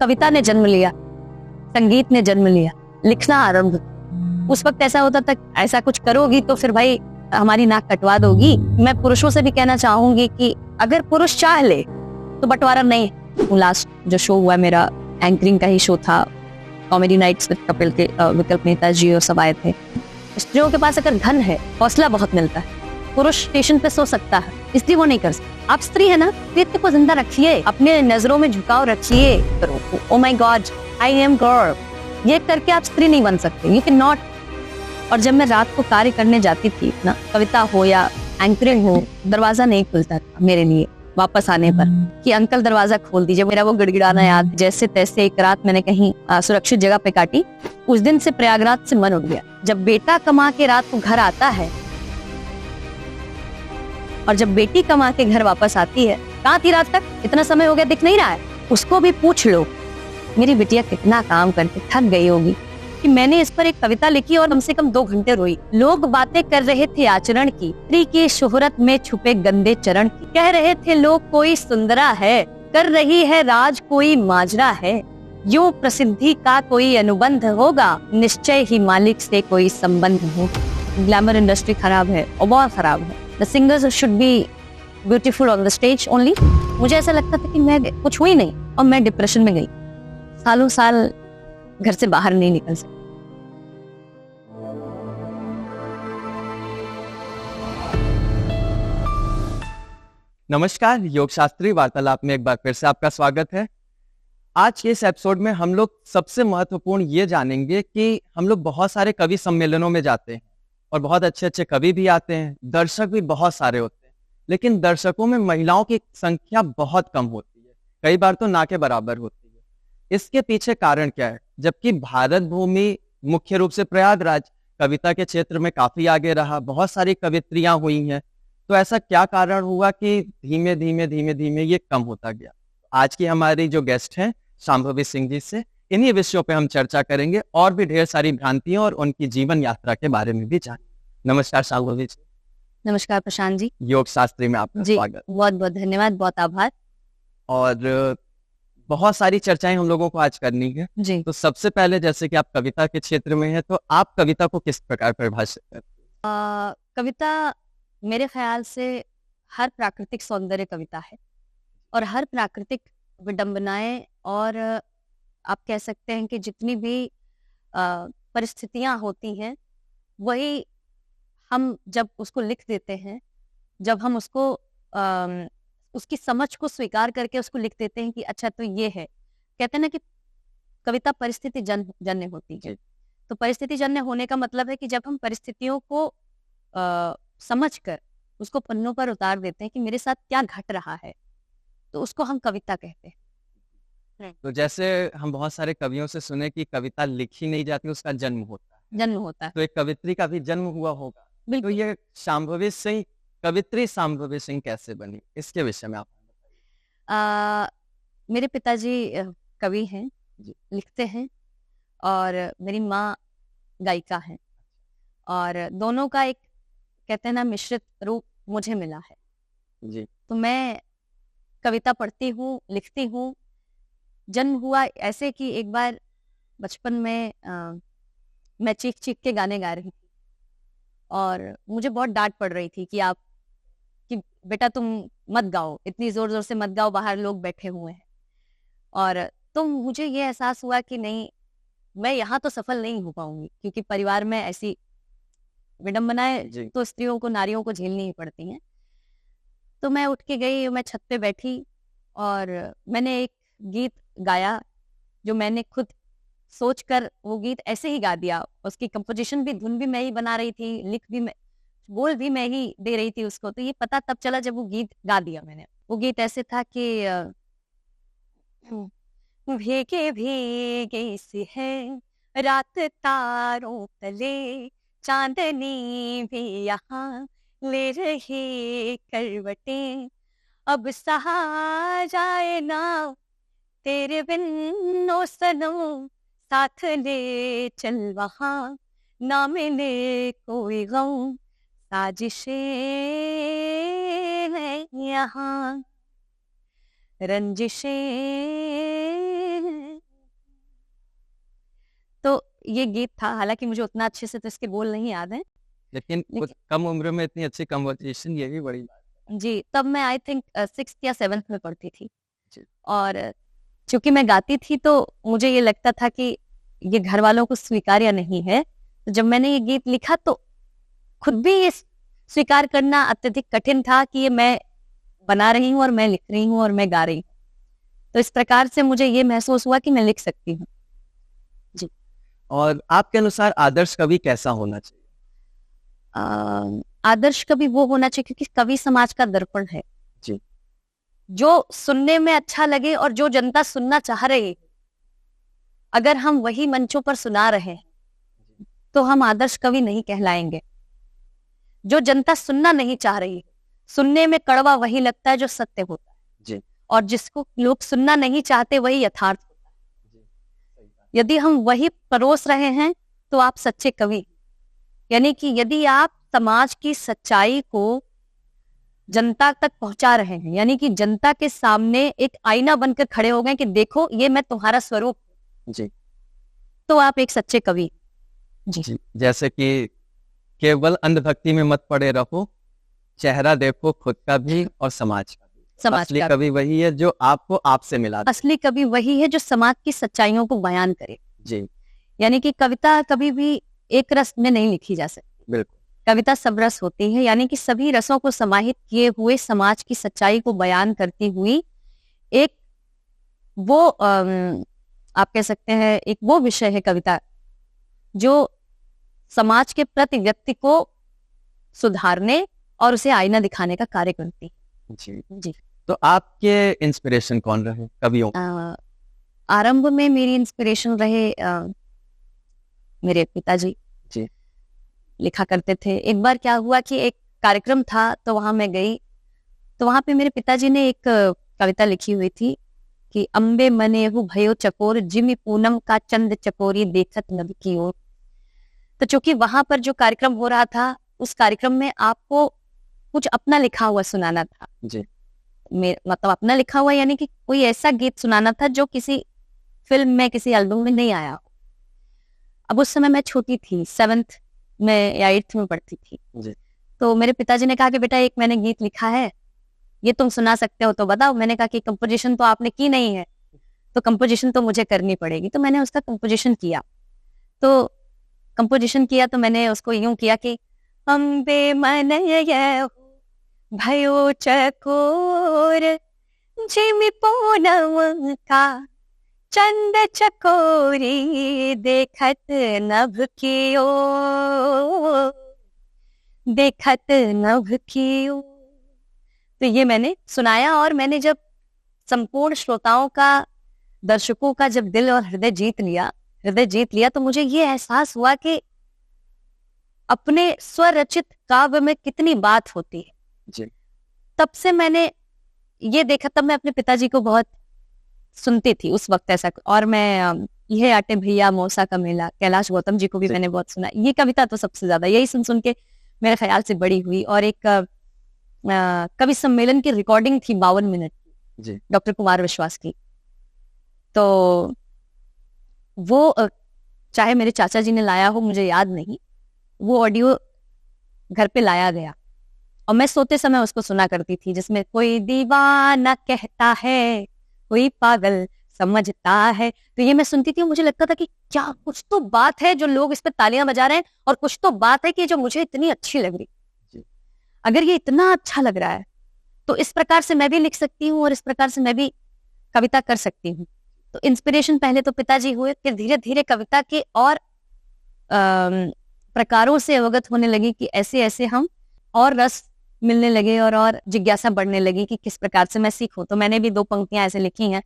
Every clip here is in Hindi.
कविता ने जन्म लिया, संगीत ने जन्म लिया, लिखना आरंभ। उस वक्त ऐसा होता था, ऐसा कुछ करोगी तो फिर भाई हमारी नाक कटवा दोगी। मैं पुरुषों से भी कहना चाहूंगी कि अगर पुरुष चाह ले तो बंटवारा नहीं। लास्ट जो शो हुआ मेरा एंकरिंग का ही शो था, कॉमेडी नाइट्स विद कपिल के, विकल्प मेहता जी और सब आए थे। स्त्रियों के पास अगर धन है, हौसला बहुत मिलता है। पुरुष स्टेशन पे सो सकता है, स्त्री वो नहीं कर सकती। आप स्त्री है ना, स्त्रीत्व को जिंदा रखिए, अपने नजरों में झुकाव रखिए। ओ my God, I am girl, ये करके आप स्त्री नहीं बन सकते, यू कैन नॉट। और जब मैं रात को कार्य करने जाती थी ना, कविता हो या एंकरिंग हो, दरवाजा नहीं खुलता था मेरे लिए वापस आने पर कि अंकल दरवाजा खोल दीजिए। मेरा वो गिड़गिड़ाना याद, जैसे तैसे एक रात मैंने कहीं सुरक्षित जगह पे काटी। उस दिन से प्रयागराज से मन उठ गया। जब बेटा कमा के रात को घर आता है और जब बेटी कमा के घर वापस आती है, कहाँ थी रात तक, इतना समय हो गया दिख नहीं रहा है। उसको भी पूछ लो मेरी बिटिया कितना काम करके थक गई होगी कि मैंने इस पर एक कविता लिखी और कम से कम 2 घंटे रोई। लोग बातें कर रहे थे आचरण की, स्त्री की शोहरत में छुपे गंदे चरण की। कह रहे थे लोग कोई सुंदरा है, कर रही है राज कोई माजरा है। यूं प्रसिद्धि का कोई अनुबंध होगा, निश्चय ही मालिक से कोई संबंध हो। ग्लैमर इंडस्ट्री खराब है और बहुत खराब है। The singers should be beautiful on the stage only. मुझे ऐसा लगता था कि मैं कुछ हुई नहीं और मैं डिप्रेशन में गई। सालों साल घर से बाहर नहीं निकल सकती। नमस्कार, योग शास्त्री वार्तालाप में एक बार फिर से आपका स्वागत है। आज के इस एपिसोड में हम लोग सबसे महत्वपूर्ण ये जानेंगे कि हम लोग बहुत सारे कवि सम्मेलनों में जाते हैं और बहुत अच्छे अच्छे कवि भी आते हैं, दर्शक भी बहुत सारे होते हैं, लेकिन दर्शकों में महिलाओं की संख्या बहुत कम होती है, कई बार तो ना के बराबर होती है। इसके पीछे कारण क्या है? जबकि भारत भूमि मुख्य रूप से प्रयागराज कविता के क्षेत्र में काफी आगे रहा, बहुत सारी कवित्रियां हुई हैं, तो ऐसा क्या कारण हुआ कि धीमे धीमे ये कम होता गया? आज की हमारी जो गेस्ट हैं शांभवी सिंह जी से इन्हीं विषयों पे हम चर्चा करेंगे और भी ढेर सारी भ्रांतियों और उनकी जीवन यात्रा के बारे में भी जानेंगे। नमस्कार शांभवी जी। नमस्कार प्रशांत जी। योग शास्त्री में आपका स्वागत। बहुत बहुत धन्यवाद, बहुत आभार। और बहुत सारी चर्चाएं हम लोगों को आज करनी है जी। तो सबसे पहले, जैसे कि आप कविता के क्षेत्र में हैं, तो आप कविता को किस प्रकार परिभाषित करते हैं? कविता मेरे ख्याल से हर प्राकृतिक सौंदर्य कविता है और हर प्राकृतिक विडंबनाएं, और आप कह सकते हैं कि जितनी भी परिस्थितियां होती हैं, वही हम जब उसको लिख देते हैं, जब हम उसको उसकी समझ को स्वीकार करके उसको लिख देते हैं कि अच्छा तो ये है। कहते हैं ना कि कविता परिस्थिति जन्य होती है। तो परिस्थिति जन्य होने का मतलब है कि जब हम परिस्थितियों को समझकर उसको पन्नों पर उतार देते हैं कि मेरे साथ क्या घट रहा है, तो उसको हम कविता कहते हैं। तो जैसे हम बहुत सारे कवियों से सुने कि कविता लिखी नहीं जाती, उसका जन्म होता है। तो एक कवित्री का भी जन्म हुआ होगा। तो ये शांभवी सिंह, कवित्री शांभवी सिंह कैसे बनी, इसके विषय में आप बताइए। मेरे पिताजी कवि हैं, लिखते हैं, और मेरी माँ गायिका है, और दोनों का एक कहते हैं ना मिश्रित रूप मुझे मिला है जी। तो मैं कविता पढ़ती हूँ, लिखती हूँ। जन्म हुआ ऐसे कि एक बार बचपन में मैं चीख चीख के गाने गा रही थी और मुझे बहुत डांट पड़ रही थी कि बेटा तुम मत गाओ, इतनी जोर जोर से मत गाओ, बाहर लोग बैठे हुए हैं। और तो मुझे ये एहसास हुआ कि नहीं, मैं यहाँ तो सफल नहीं हो पाऊंगी, क्योंकि परिवार में ऐसी विडंबनाएं तो स्त्रियों को, नारियों को झेलनी ही पड़ती हैं। तो मैं उठ के गई, मैं छत पे बैठी और मैंने एक गीत गाया जो मैंने खुद सोचकर वो गीत ऐसे ही गा दिया। उसकी कंपोजिशन भी, धुन भी मैं ही बना रही थी, लिख भी मैं, बोल भी मैं ही दे रही थी उसको। तो ये पता तब चला जब वो गीत गा दिया मैंने। वो गीत ऐसे था कि भीगे भीगे सी है रात तारों तले, चांदनी भी यहाँ ले रही करवटें, अब सहा जाए ना तेरे बिन ओ सनम, साथ ले चल वहाँ ना मिले कोई गम, साजिशें हैं यहाँ रंजिशें ये गीत था, हालांकि मुझे उतना अच्छे से तो इसके बोल नहीं याद है, लेकिन कम उम्र में इतनी अच्छी कन्वर्सेशन, ये भी बड़ी बात है। जी। तब मैं आई थिंक 6th या 7th में पढ़ती थी, जी। और चूंकि मैं गाती थी तो मुझे ये लगता था कि ये घर वालों को स्वीकार्य नहीं है। तो जब मैंने ये गीत लिखा तो खुद भी ये स्वीकार करना अत्यधिक कठिन था कि ये मैं बना रही हूँ और मैं लिख रही हूँ और मैं गा रही हूँ। तो इस प्रकार से मुझे ये महसूस हुआ कि मैं लिख सकती हूँ। जी। और आपके अनुसार आदर्श कवि कैसा होना चाहिए? आदर्श कवि वो होना चाहिए क्योंकि कवि समाज का दर्पण है। जी। जो सुनने में अच्छा लगे और जो जनता सुनना चाह रही है, अगर हम वही मंचों पर सुना रहे हैं तो हम आदर्श कवि नहीं कहलाएंगे। जो जनता सुनना नहीं चाह रही है, सुनने में कड़वा वही लगता है जो सत्य होता है। जी। और जिसको लोग सुनना नहीं चाहते वही यथार्थ होता है। जी। यदि हम वही परोस रहे हैं तो आप सच्चे कवि। यानी कि यदि आप समाज की सच्चाई को जनता तक पहुंचा रहे हैं, यानी कि जनता के सामने एक आईना बनकर खड़े हो गए कि देखो ये मैं तुम्हारा स्वरूप, जी, तो आप एक सच्चे कवि। जी। जी। जैसे कि केवल अंधभक्ति में मत पड़े रहो, चेहरा देखो खुद का भी और समाज का भी। समाज असली का कवि वही है जो आपको आपसे मिला दे। असली कवि वही है जो समाज की सच्चाइयों को बयान करे। जी। यानी कि कविता कभी भी एक रस में नहीं लिखी जा सकती। बिल्कुल। कविता सब रस होती है, यानी कि सभी रसों को समाहित किए हुए समाज की सच्चाई को बयान करती हुई एक वो आप कह सकते हैं एक वो विषय है कविता जो समाज के प्रति व्यक्ति को सुधारने और उसे आईना दिखाने का कार्य करती है। जी। जी। तो आपके इंस्पिरेशन कौन रहे कवियों? आरंभ में मेरी इंस्पिरेशन रहे मेरे पिताजी। जी। लिखा करते थे। एक बार क्या हुआ कि एक कार्यक्रम था तो वहां मैं गई, तो वहां पे मेरे पिताजी ने एक कविता लिखी हुई थी कि अम्बे मनेहु भयो चकोर जिमि पूनम का चंद चकोरी देखत नभ की ओर। तो चूंकि वहां पर जो कार्यक्रम हो रहा था उस कार्यक्रम में आपको कुछ अपना लिखा हुआ सुनाना था। जी। मतलब अपना लिखा हुआ यानी कि कोई ऐसा गीत सुनाना था जो किसी फिल्म में किसी एल्बम में नहीं आया हो। अब उस समय मैं छोटी थी, 7th में या 8th में पढ़ती थी। जी। तो मेरे पिताजी ने कहा कि बेटा एक मैंने गीत लिखा है, ये तुम सुना सकते हो तो बताओ। मैंने कहा कि कंपोजिशन तो आपने की नहीं है तो कंपोजिशन तो मुझे करनी पड़ेगी। तो मैंने उसका कंपोजिशन किया। तो मैंने उसको यूं किया कि अम्बे मनयहु भयो चकोर जिमि पूनम का चंद चकोरी देखत नभ की ओर, देखत नभ की ओर। तो ये मैंने सुनाया और मैंने जब संपूर्ण श्रोताओं का, दर्शकों का जब दिल और हृदय जीत लिया तो मुझे ये एहसास हुआ कि अपने स्वरचित काव्य में कितनी बात होती है। जी। तब से मैंने ये देखा, तब मैं अपने पिताजी को बहुत सुनती थी उस वक्त ऐसा। और मैं यह आटे भैया मौसा का मेला, कैलाश गौतम जी को भी मैंने बहुत सुना। ये कविता तो सबसे ज्यादा यही सुन के मेरे ख्याल से बड़ी हुई। और एक कवि सम्मेलन की रिकॉर्डिंग थी 52 मिनट जी। डॉक्टर कुमार विश्वास की। तो वो चाहे मेरे चाचा जी ने लाया हो मुझे याद नहीं, वो ऑडियो घर पे लाया गया और मैं सोते समय उसको सुना करती थी, जिसमें कोई दीवाना कहता है कोई पागल समझता है। तो ये मैं सुनती थी और मुझे लगता था कि क्या कुछ तो बात है जो लोग इस पे तालियां बजा रहे हैं और कुछ तो बात है कि जो मुझे इतनी अच्छी लग रही। अगर ये इतना अच्छा लग रहा है तो इस प्रकार से मैं भी लिख सकती हूँ और इस प्रकार से मैं भी कविता कर सकती हूँ। तो इंस्पिरेशन पहले तो पिताजी हुए, फिर धीरे धीरे कविता के और प्रकारों से अवगत होने लगी कि ऐसे ऐसे हम और रस मिलने लगे और जिज्ञासा बढ़ने लगी कि किस प्रकार से मैं सीखूं। तो मैंने भी 2 पंक्तियां ऐसे लिखी हैं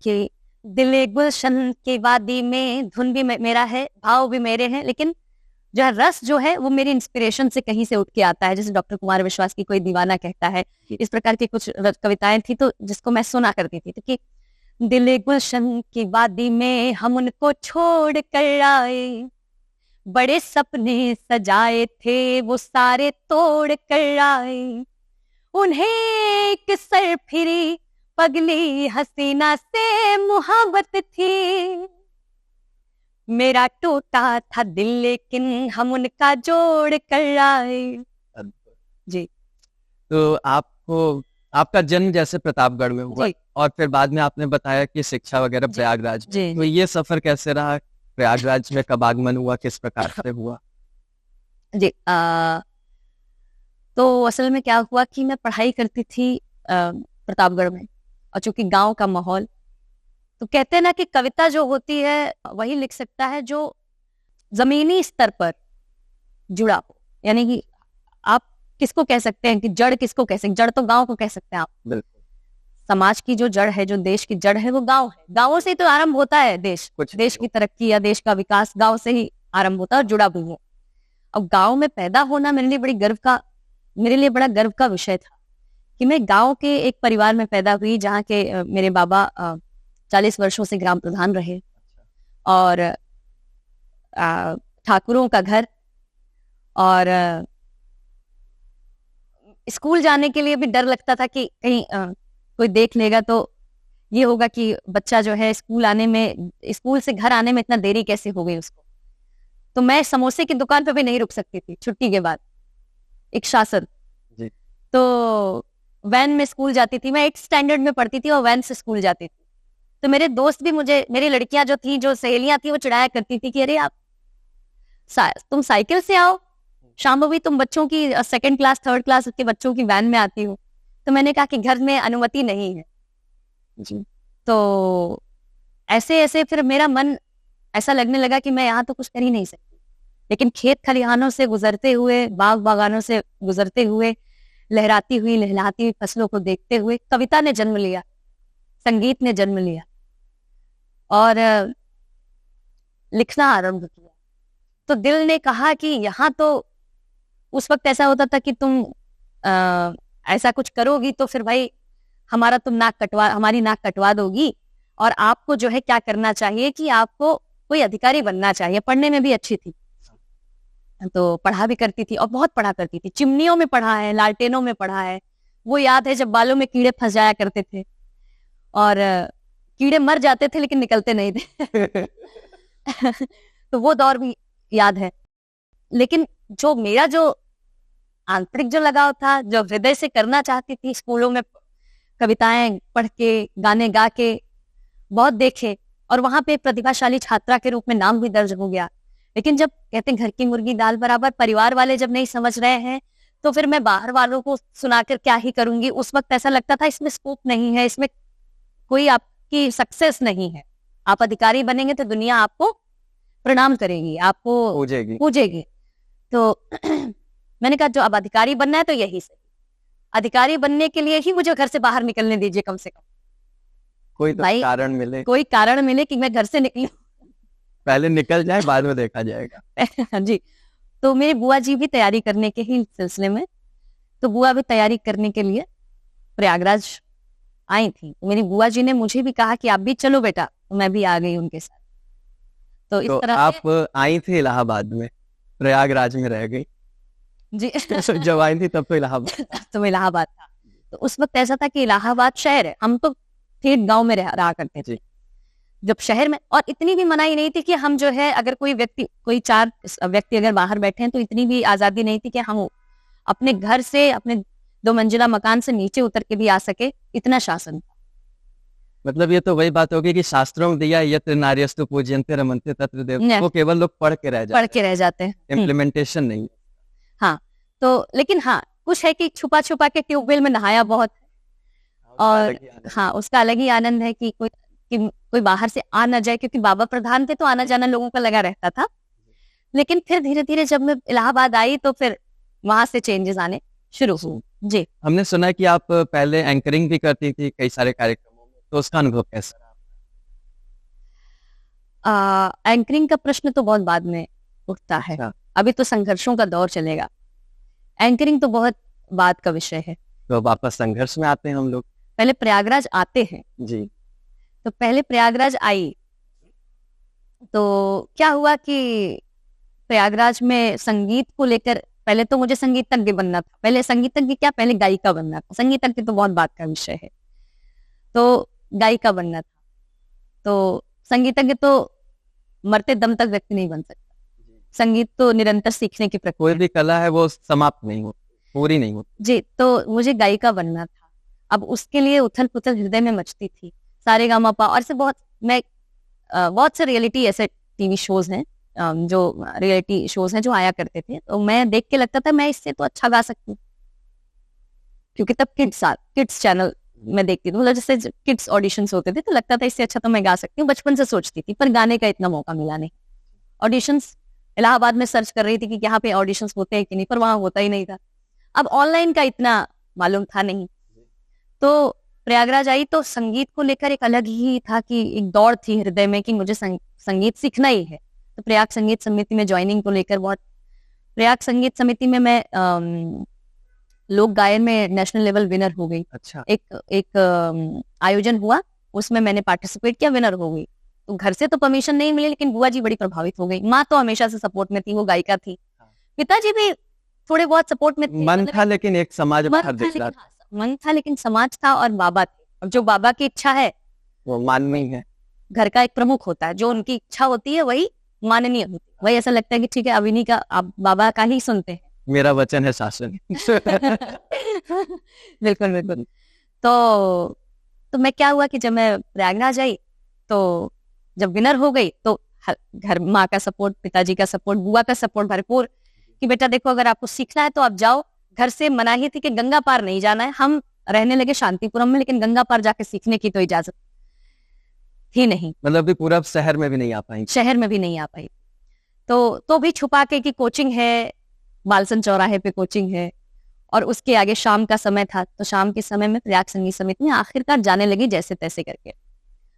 कि दिल गुलशन की वादी में धुन भी मेरा है, भाव भी मेरे हैं, लेकिन जो है रस जो है वो मेरी इंस्पिरेशन से कहीं से उठ के आता है। जैसे डॉक्टर कुमार विश्वास की कोई दीवाना कहता है, इस प्रकार की कुछ कविताएं थी तो जिसको मैं सुना करती थी। तो कि दिल गुलशन की वादी में हम उनको छोड़ कर आए, बड़े सपने सजाए थे वो सारे तोड़ कर आए, उन्हें एक सर फिरी पगली हसीना से मोहब्बत थी, मेरा टूटा था दिल लेकिन हम उनका जोड़ कर आए। जी। तो आपको आपका जन्म जैसे प्रतापगढ़ में हुआ जी। और फिर बाद में आपने बताया कि शिक्षा वगैरह जी। प्रयागराज में, जी। तो ये सफर कैसे रहा? प्रयागराज में कब आगमन हुआ, किस प्रकार से हुआ? जी। तो असल में क्या हुआ कि मैं पढ़ाई करती थी प्रतापगढ़ में, और चूंकि गांव का माहौल, तो कहते हैं ना कि कविता जो होती है वही लिख सकता है जो जमीनी स्तर पर जुड़ा हो। यानी कि आप किसको कह सकते हैं कि जड़ किसको कह सकते हैं? जड़ तो गांव को कह सकते हैं आप। बिल्कुल। समाज की जो जड़ है, जो देश की जड़ है, वो गांव है। गांवों से ही तो आरंभ होता है देश। देश की तरक्की या देश का विकास गांव से ही आरंभ होता है और जुड़ा भी है। अब गांव में पैदा होना मेरे लिए बड़ा गर्व का विषय था कि मैं गांव के एक परिवार में पैदा हुई, जहाँ के मेरे बाबा 40 वर्षों से ग्राम प्रधान रहे, और ठाकुरों का घर, और स्कूल जाने के लिए भी डर लगता था कि कहीं कोई देख लेगा तो ये होगा कि बच्चा जो है स्कूल से घर आने में इतना देरी कैसे हो गई उसको। तो मैं समोसे की दुकान पे भी नहीं रुक सकती थी छुट्टी के बाद, एक शासन। जी। तो वैन में स्कूल जाती थी, मैं 8th स्टैंडर्ड में पढ़ती थी और वैन से स्कूल जाती थी। तो मेरे दोस्त भी मेरी लड़कियां जो सहेलियां थी, वो चिढ़ाया करती थी कि अरे तुम साइकिल से आओ, शाम को भी तुम बच्चों की 2nd क्लास 3rd क्लास के बच्चों की वैन में आती हो। तो मैंने कहा कि घर में अनुमति नहीं है। जी। तो ऐसे ऐसे फिर मेरा मन ऐसा लगने लगा कि मैं यहाँ तो कुछ कर ही नहीं सकती, लेकिन खेत खलिहानों से गुजरते हुए, बाग बागानों से गुजरते हुए, लहराती हुई लहलाती हुई फसलों को देखते हुए कविता ने जन्म लिया, संगीत ने जन्म लिया, और लिखना आरंभ किया। तो दिल ने कहा कि यहाँ तो उस वक्त ऐसा होता था कि तुम ऐसा कुछ करोगी तो फिर भाई हमारी नाक कटवा दोगी, और आपको जो है क्या करना चाहिए कि आपको कोई अधिकारी बनना चाहिए। पढ़ने में भी अच्छी थी, तो पढ़ा भी करती थी और बहुत पढ़ा करती थी। चिमनियों में पढ़ा है, लालटेनों में पढ़ा है। वो याद है जब बालों में कीड़े फंस जाया करते थे, और कीड़े मर जाते थे लेकिन निकलते नहीं थे। तो वो दौर भी याद है। लेकिन मेरा जो आंतरिक जो लगाव था, जो हृदय से करना चाहती थी, स्कूलों में कविताएं पढ़ के, गाने गा के बहुत देखे, और वहां पे प्रतिभाशाली छात्रा के रूप में नाम भी दर्ज हो गया। लेकिन जब कहते हैं घर की मुर्गी दाल बराबर, परिवार वाले जब नहीं समझ रहे हैं तो फिर मैं बाहर वालों को सुनाकर क्या ही करूंगी। उस वक्त ऐसा लगता था इसमें स्कोप नहीं है, इसमें कोई आपकी सक्सेस नहीं है। आप अधिकारी बनेंगे तो दुनिया आपको प्रणाम करेगी, आपको पूजेगी। तो मैंने कहा जो अब अधिकारी बनना है तो यही से, अधिकारी बनने के लिए ही मुझे घर से बाहर निकलने दीजिए, कम से कम कोई कारण मिले कि मैं घर से निकलूं। पहले निकल जाए, बाद में देखा जाएगा। जी। तो मेरे बुआ जी भी तैयारी करने के ही सिलसिले में, तो बुआ भी तैयारी करने के लिए प्रयागराज आई थी। तो मेरी बुआ जी ने मुझे भी कहा कि आप भी चलो बेटा, तो मैं भी आ गई उनके साथ। तो इस तरह आप आई थी इलाहाबाद में, प्रयागराज में रह गई। जी। जब आई थी तब तो इलाहाबाद था। तो उस वक्त ऐसा था कि इलाहाबाद शहर है, हम तो ठेठ गांव में रहा करते थे। जब शहर में, और इतनी भी मनाही नहीं थी कि हम जो है, अगर कोई 4 व्यक्ति अगर बाहर बैठे हैं तो इतनी भी आजादी नहीं थी कि हम अपने घर से, अपने 2 मंजिला मकान से नीचे उतर के भी आ सके, इतना शासन था। मतलब ये तो वही बात होगी कि शास्त्रों में दिया यत्र नार्यस्तु पूज्यन्ते रमन्ते तत्र देवता, वो केवल लोग पढ़ के रह जाते हैं, इम्प्लीमेंटेशन नहीं। हाँ, तो लेकिन हाँ, कुछ है कि छुपा छुपा के ट्यूबवेल में नहाया बहुत, और हाँ, उसका अलग ही आनंद है कि कोई बाहर से आ ना जाए, क्योंकि बाबा प्रधान थे तो आना जाना लोगों का लगा रहता था। लेकिन फिर धीरे धीरे जब मैं इलाहाबाद आई तो फिर वहां से चेंजेस आने शुरू हुए। जी। हमने सुना है कि आप पहले एंकरिंग भी करती थी कई सारे कार्यक्रमों में, तो उसका अनुभव कैसा रहा? एंकरिंग का प्रश्न तो बहुत बाद में उठता है। अभी तो संघर्षों का दौर चलेगा, एंकरिंग तो बहुत बाद का विषय है। तो वापस संघर्ष में आते हैं हम लोग। पहले प्रयागराज आते हैं। जी। तो पहले प्रयागराज आई तो क्या हुआ कि प्रयागराज में संगीत को लेकर, पहले तो मुझे संगीतज्ञ बनना था। पहले गायिका बनना था। संगीतज्ञ तो बहुत बात का विषय है, तो गायिका बनना था। तो संगीतज्ञ तो मरते दम तक व्यक्ति नहीं बन सकता। संगीत तो निरंतर सीखने की प्रक्रिया, कोई भी कला है वो समाप्त नहीं हो, पूरी नहीं होती जी। तो मुझे गायिका बनना था। अब उसके लिए उथल पुथल हृदय में मचती थी, सारेगामापा और से बहुत से रियलिटी ऐसे टीवी शोज हैं, जो रियलिटी शोज हैं जो आया करते थे, तो मैं देख के लगता था मैं इससे तो अच्छा गा सकती हूँ, क्योंकि तब किड्स चैनल मैं देखती थी, मतलब जैसे किड्स ऑडिशंस होते थे तो लगता था इससे अच्छा तो मैं गा सकती हूँ, बचपन से सोचती थी, पर गाने का इतना मौका मिला नहीं। ऑडिशंस इलाहाबाद में सर्च कर रही थी कि यहाँ पे ऑडिशंस होते हैं कि नहीं, पर वहां होता ही नहीं था। अब ऑनलाइन का इतना मालूम था नहीं, तो प्रयागराज आई तो संगीत को लेकर एक अलग ही था कि एक दौड़ थी हृदय में कि मुझे संगीत सीखना ही है। तो प्रयाग संगीत समिति में ज्वाइनिंग को लेकर प्रयाग संगीत समिति में मैं लोक गायन में नेशनल लेवल विनर हो गई। अच्छा। एक आयोजन हुआ, उसमें मैंने पार्टिसिपेट किया, विनर हो गई। तो घर से तो परमिशन नहीं मिली, लेकिन बुआ जी बड़ी प्रभावित हो गई। माँ तो हमेशा से सपोर्ट में थी, वो गायिका थी। पिताजी भी थोड़े बहुत सपोर्ट में थे, मन था लेकिन एक समाज मन था लेकिन समाज था, और बाबा थे। अब जो बाबा की इच्छा है वो माननीय है। घर का एक प्रमुख होता है, जो उनकी इच्छा होती है वही माननीय होती है। वही ऐसा लगता है कि ठीक है, अविनी का आप बाबा का ही सुनते हैं। मेरा वचन है शासन। बिल्कुल बिल्कुल। तो मैं क्या हुआ कि जब मैं प्रयागराज आई, तो जब विनर हो गई तो घर माँ का सपोर्ट, पिताजी का सपोर्ट, बुआ का सपोर्ट भरपूर कि बेटा देखो अगर आपको सीखना है तो आप जाओ। घर से मना ही थी कि गंगा पार नहीं जाना है। हम रहने लगे शांतिपुरम में, लेकिन गंगा पार जाके सीखने की तो इजाजत थी नहीं। मतलब भी पूरा शहर में भी नहीं आ पाई। शहर में भी नहीं आ पाई। तो भी छुपा के कि कोचिंग है, बालसन चौराहे पे कोचिंग है, और उसके आगे शाम का समय था। तो शाम के समय में प्रयाग संगीत समिति में आखिरकार जाने लगी जैसे तैसे करके।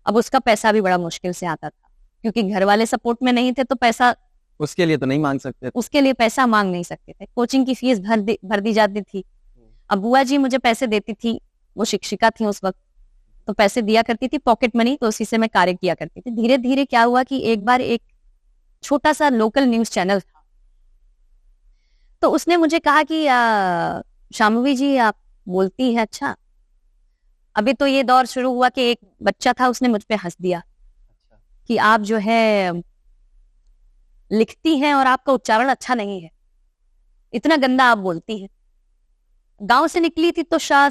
अब उसका पैसा भी बड़ा मुश्किल से आता था, क्योंकि घर वाले सपोर्ट में नहीं थे, तो पैसा उसके लिए तो नहीं मांग सकते, उसके लिए पैसा मांग नहीं सकते थे। कोचिंग की फीस भर दी जाती थी। अब बुआ जी मुझे पैसे देती थी, वो शिक्षिका थी उस वक्त, तो पैसे दिया करती थी पॉकेट मनी, तो उसी से मैं कार्य किया करती थी। धीरे धीरे क्या हुआ कि एक बार एक छोटा सा लोकल न्यूज चैनल था, तो उसने मुझे कहा कि शाम्भवी जी आप बोलती हैं अच्छा। अभी तो ये दौर शुरू हुआ कि एक बच्चा था, उसने मुझ पे हंस दिया कि आप जो है लिखती हैं और आपका उच्चारण अच्छा नहीं है, इतना गंदा आप बोलती हैं। गांव से निकली थी तो शाह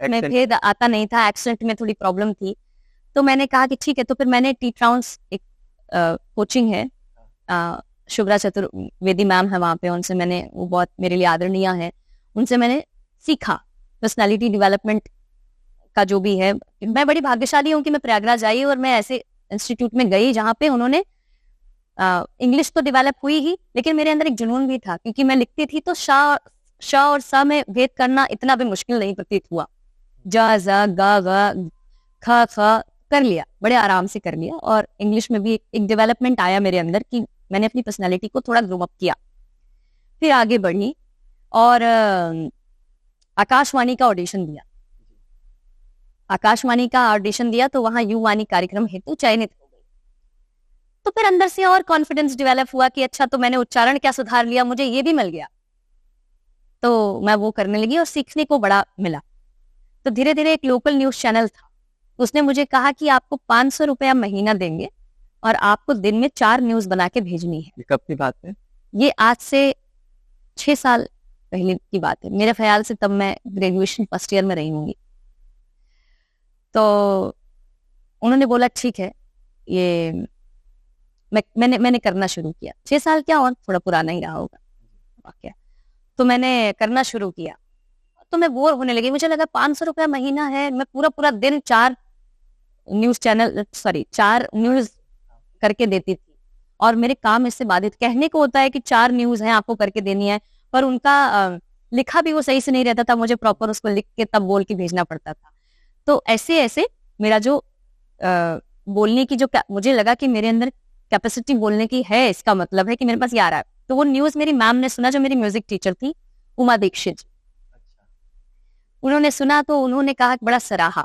में भेद आता नहीं था, एक्सेंट में थोड़ी प्रॉब्लम थी। तो मैंने कहा कि ठीक है। तो फिर मैंने टी ट्राउंस एक कोचिंग है, शुभ्रा चतुर्वेदी मैम है वहां पे, उनसे मैंने, वो बहुत मेरे लिए आदरणीय है, उनसे मैंने सीखा पर्सनालिटी डेवलपमेंट का जो भी है। मैं बड़ी भाग्यशाली हूँ कि मैं प्रयागराज आई और मैं ऐसे इंस्टीट्यूट में गई जहाँ पे उन्होंने इंग्लिश तो डेवलप हुई ही, लेकिन मेरे अंदर एक जुनून भी था, क्योंकि मैं लिखती थी तो शाह और सा में भेद करना इतना भी मुश्किल नहीं प्रतीत हुआ। जा जा गा गा खा खा कर लिया, बड़े आराम से कर लिया। और इंग्लिश में भी एक डेवलपमेंट आया मेरे अंदर कि मैंने अपनी पर्सनालिटी को थोड़ा ग्रो अप किया। फिर आगे बढ़ी और आकाशवाणी का ऑडिशन दिया। आकाशवाणी का ऑडिशन दिया तो वहां युवाणी कार्यक्रम हेतु चयनित हो गई। तो फिर अंदर से और कॉन्फिडेंस डेवलप हुआ कि अच्छा, तो मैंने उच्चारण क्या सुधार लिया, मुझे ये भी मिल गया। तो मैं वो करने लगी और सीखने को बड़ा मिला। तो धीरे धीरे एक लोकल न्यूज चैनल था, उसने मुझे कहा कि आपको 500 रुपया महीना देंगे और आपको दिन में 4 न्यूज बना के भेजनी है। ये कब की बात है? ये आज से 6 साल पहले की बात है मेरे ख्याल से। तब मैं ग्रेजुएशन फर्स्ट ईयर में रही होंगी। तो उन्होंने बोला ठीक है, ये मैंने करना शुरू किया। 6 साल क्या, और थोड़ा पुराना ही रहा होगा वाकया। तो मैंने करना शुरू किया तो मैं बोर होने लगी। मुझे लगा 500 रुपया महीना है, मैं पूरा दिन 4 न्यूज करके देती थी और मेरे काम इससे बाधित। कहने को होता है कि 4 न्यूज हैं आपको करके देनी है, पर उनका लिखा भी वो सही से नहीं रहता था, मुझे प्रॉपर उसको लिख के तब बोल के भेजना पड़ता था। तो ऐसे ऐसे मेरा जो बोलने की जो मुझे लगा कि मेरे अंदर कैपेसिटी बोलने की है, इसका मतलब है कि मेरे पास ये आ रहा है। तो वो न्यूज मेरी मैम ने सुना, जो मेरी म्यूजिक टीचर थी उमा दीक्षित। उन्होंने सुना तो उन्होंने कहा बड़ा सराहा।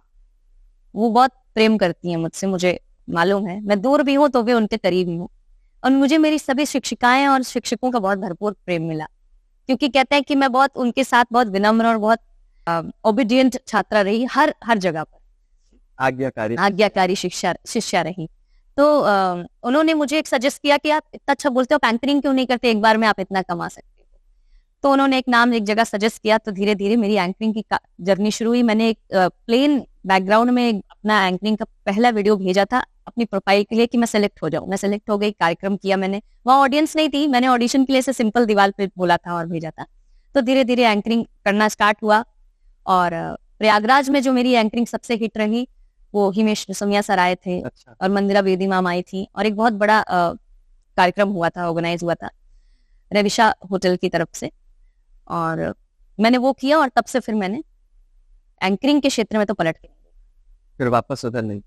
वो बहुत प्रेम करती हैं मुझसे, मुझे मालूम है। मैं दूर भी हूँ तो वे उनके करीब ही हूँ। और मुझे मेरी सभी शिक्षिकाएं और शिक्षकों का बहुत भरपूर प्रेम मिला, क्योंकि कहते हैं कि मैं बहुत उनके साथ बहुत विनम्र और बहुत ओबीडियंट छात्रा रही, हर जगह पर आज्ञाकारी शिष्या रही। तो उन्होंने मुझे एक सजेस्ट किया कि आप इतना अच्छा बोलते हो, आप एंकरिंग क्यों नहीं करते, एक बार में आप इतना कमा सकते हो। तो उन्होंने एक नाम एक जगह सजेस्ट किया, तो धीरे धीरे मेरी एंकरिंग की जर्नी शुरू हुई। मैंने एक प्लेन बैकग्राउंड में अपना एंकरिंग का पहला वीडियो भेजा था अपनी प्रोफाइल के लिए कि मैं सेलेक्ट हो जाऊं। मैं सेलेक्ट हो गई, कार्यक्रम किया मैंने, वहाँ ऑडियंस नहीं थी, मैंने ऑडिशन के लिए से सिंपल दीवार पे बोला था और भेजा था। तो धीरे धीरे एंकरिंग करना स्टार्ट हुआ, और प्रयागराज में जो मेरी एंकरिंग सबसे हिट रही वो हिमेश रेशमिया सर आए थे। अच्छा। और मंदिरा बेदी मैम आई थी, और एक बहुत बड़ा कार्यक्रम हुआ था, ऑर्गेनाइज हुआ था रेविशा होटल की तरफ से, और मैंने वो किया, और तब से फिर मैंने एंकरिंग के क्षेत्र में तो पलट के फिर वापस उधर नहीं।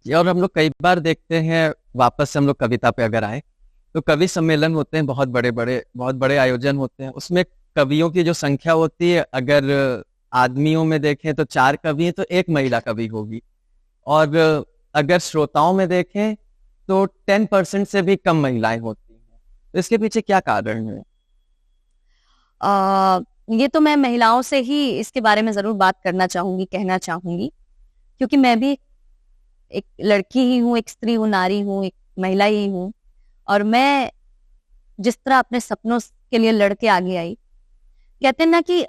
ये और हम लोग कई बार देखते हैं, वापस से हम लोग कविता पे अगर आए तो कवि सम्मेलन होते हैं, बहुत बड़े आयोजन होते हैं, उसमें कवियों की जो संख्या होती है, अगर आदमियों में देखें तो 4 कवि हैं तो 1 महिला कवि होगी, और अगर श्रोताओं में देखें तो 10% से भी कम महिलाएं होती हैं। तो इसके पीछे क्या कारण है? ये तो मैं महिलाओं से ही इसके बारे में जरूर बात करना चाहूंगी, कहना चाहूंगी, क्योंकि मैं भी एक लड़की ही हूँ, एक स्त्री हूँ, नारी हूँ, एक महिला ही हूँ, और मैं जिस तरह अपने सपनों के लिए लड़के आगे आई, कहते हैं ना कि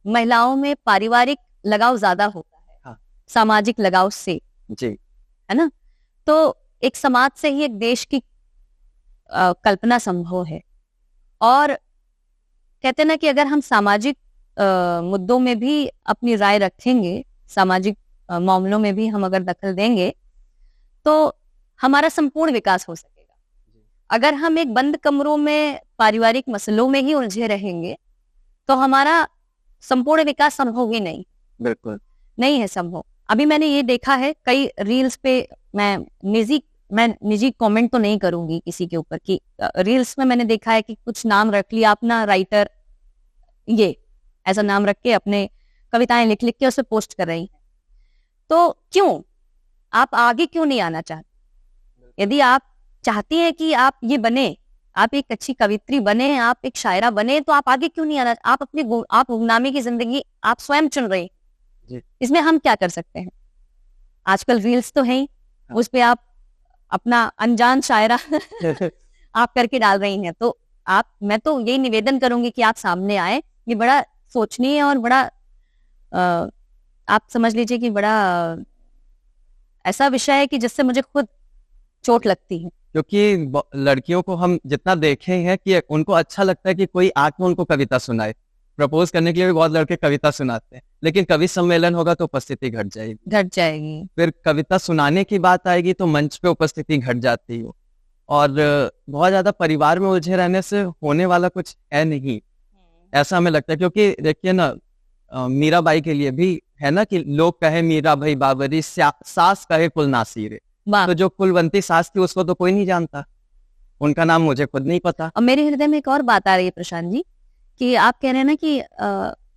महिलाओं में पारिवारिक लगाव ज्यादा होता है, हाँ। सामाजिक लगाव से, जी, है ना। तो एक समाज से ही एक देश की कल्पना संभव है, और कहते हैं ना कि अगर हम सामाजिक मुद्दों में भी अपनी राय रखेंगे, सामाजिक मामलों में भी हम अगर दखल देंगे, तो हमारा संपूर्ण विकास हो सकेगा। अगर हम एक बंद कमरों में पारिवारिक मसलों में ही उलझे रहेंगे तो हमारा संपूर्ण विकास संभव ही नहीं, बिल्कुल नहीं है संभव। अभी मैंने ये देखा है कई रील्स पे, मैं निजी कमेंट तो नहीं करूंगी किसी के ऊपर, कि रील्स में मैंने देखा है कि कुछ नाम रख लिया अपना, राइटर ये ऐसा नाम रख के अपने कविताएं लिख लिख के उस पर पोस्ट कर रही हैं। तो क्यों आप आगे क्यों नहीं आना चाहते? यदि आप चाहती हैं कि आप ये बने, आप एक अच्छी कवित्री बने, आप एक शायरा बने, तो आप आगे क्यों नहीं आना? आप अपनी आप गुमनामी की जिंदगी आप स्वयं चुन रहे हैं, इसमें हम क्या कर सकते हैं? आजकल रील्स तो है ही, उस पे आप अपना अनजान शायरा आप करके डाल रही हैं। तो मैं तो यही निवेदन करूंगी कि आप सामने आए। ये बड़ा सोचनीय और बड़ा आप समझ लीजिए कि बड़ा ऐसा विषय है कि जिससे मुझे खुद चोट लगती है, क्योंकि लड़कियों को हम जितना देखे हैं कि उनको अच्छा लगता है कि कोई आके उनको कविता सुनाए। प्रपोज करने के लिए भी बहुत लड़के कविता सुनाते हैं, लेकिन कवि सम्मेलन होगा तो उपस्थिति घट जाएगी। फिर कविता सुनाने की बात आएगी तो मंच पे उपस्थिति घट जाती है, और बहुत ज्यादा परिवार में उलझे रहने से होने वाला कुछ है नहीं, ऐसा हमें लगता है। क्योंकि देखिए ना, मीराबाई के लिए भी है ना कि लोग कहे मीरा भाई बाबरी, सास कहे कुल नासिर, तो जो कुलवंती सास थी उसको तो कोई नहीं जानता, उनका नाम मुझे खुद नहीं पता। और मेरे हृदय में एक और बात आ रही है प्रशांत जी, कि आप कह रहे हैं ना कि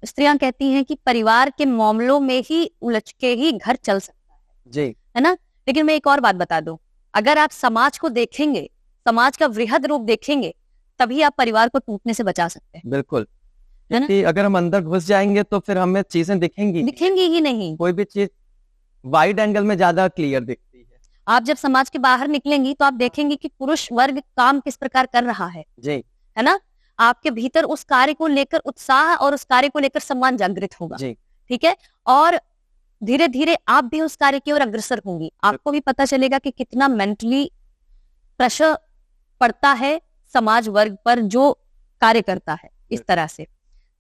स्त्रियां कहती हैं कि परिवार के मामलों में ही उलझ के ही घर चल सकता है जी, है ना। लेकिन मैं एक और बात बता दूं, अगर आप समाज को देखेंगे, समाज का वृहद रूप देखेंगे, तभी आप परिवार को टूटने से बचा सकते हैं। बिल्कुल, क्योंकि अगर हम अंदर घुस जाएंगे तो फिर हमें चीजें दिखेंगी ही नहीं, कोई भी चीज वाइड एंगल में ज्यादा क्लियर दिखती है। आप जब समाज के बाहर निकलेंगी तो आप देखेंगे कि पुरुष वर्ग काम किस प्रकार कर रहा है जी, है ना। आपके भीतर उस कार्य को लेकर उत्साह और उस कार्य को लेकर सम्मान जागृत होगा, ठीक है, और धीरे धीरे आप भी उस कार्य की ओर अग्रसर होंगी। आपको भी पता चलेगा कि कितना मेंटली प्रेशर पड़ता है समाज वर्ग पर जो कार्य करता है इस तरह से।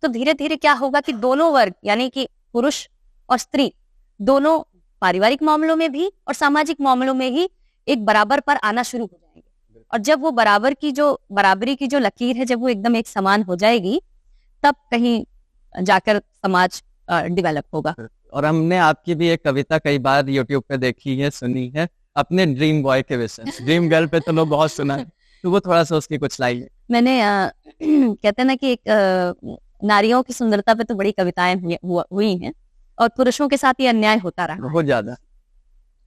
तो धीरे धीरे क्या होगा कि दोनों वर्ग, यानी कि पुरुष और स्त्री, दोनों पारिवारिक मामलों में भी और सामाजिक मामलों में ही एक बराबर पर आना शुरू हो जाएंगे। और जब वो बराबरी की जो लकीर है, जब वो एकदम एक समान हो जाएगी, तब कहीं जाकर समाज डेवलप होगा। और हमने आपकी भी एक कविता कई बार यूट्यूब पे देखी है, सुनी है, अपने ड्रीम बॉय के विषय। ड्रीम गर्ल पे तो लोग बहुत सुना है, तो वो थोड़ा सा उसकी कुछ लाइए। मैंने कहते हैं ना कि एक नारियों की सुंदरता पे तो बड़ी कविताएं हुई हैं, और पुरुषों के साथ ये अन्याय होता रहा बहुत ज्यादा।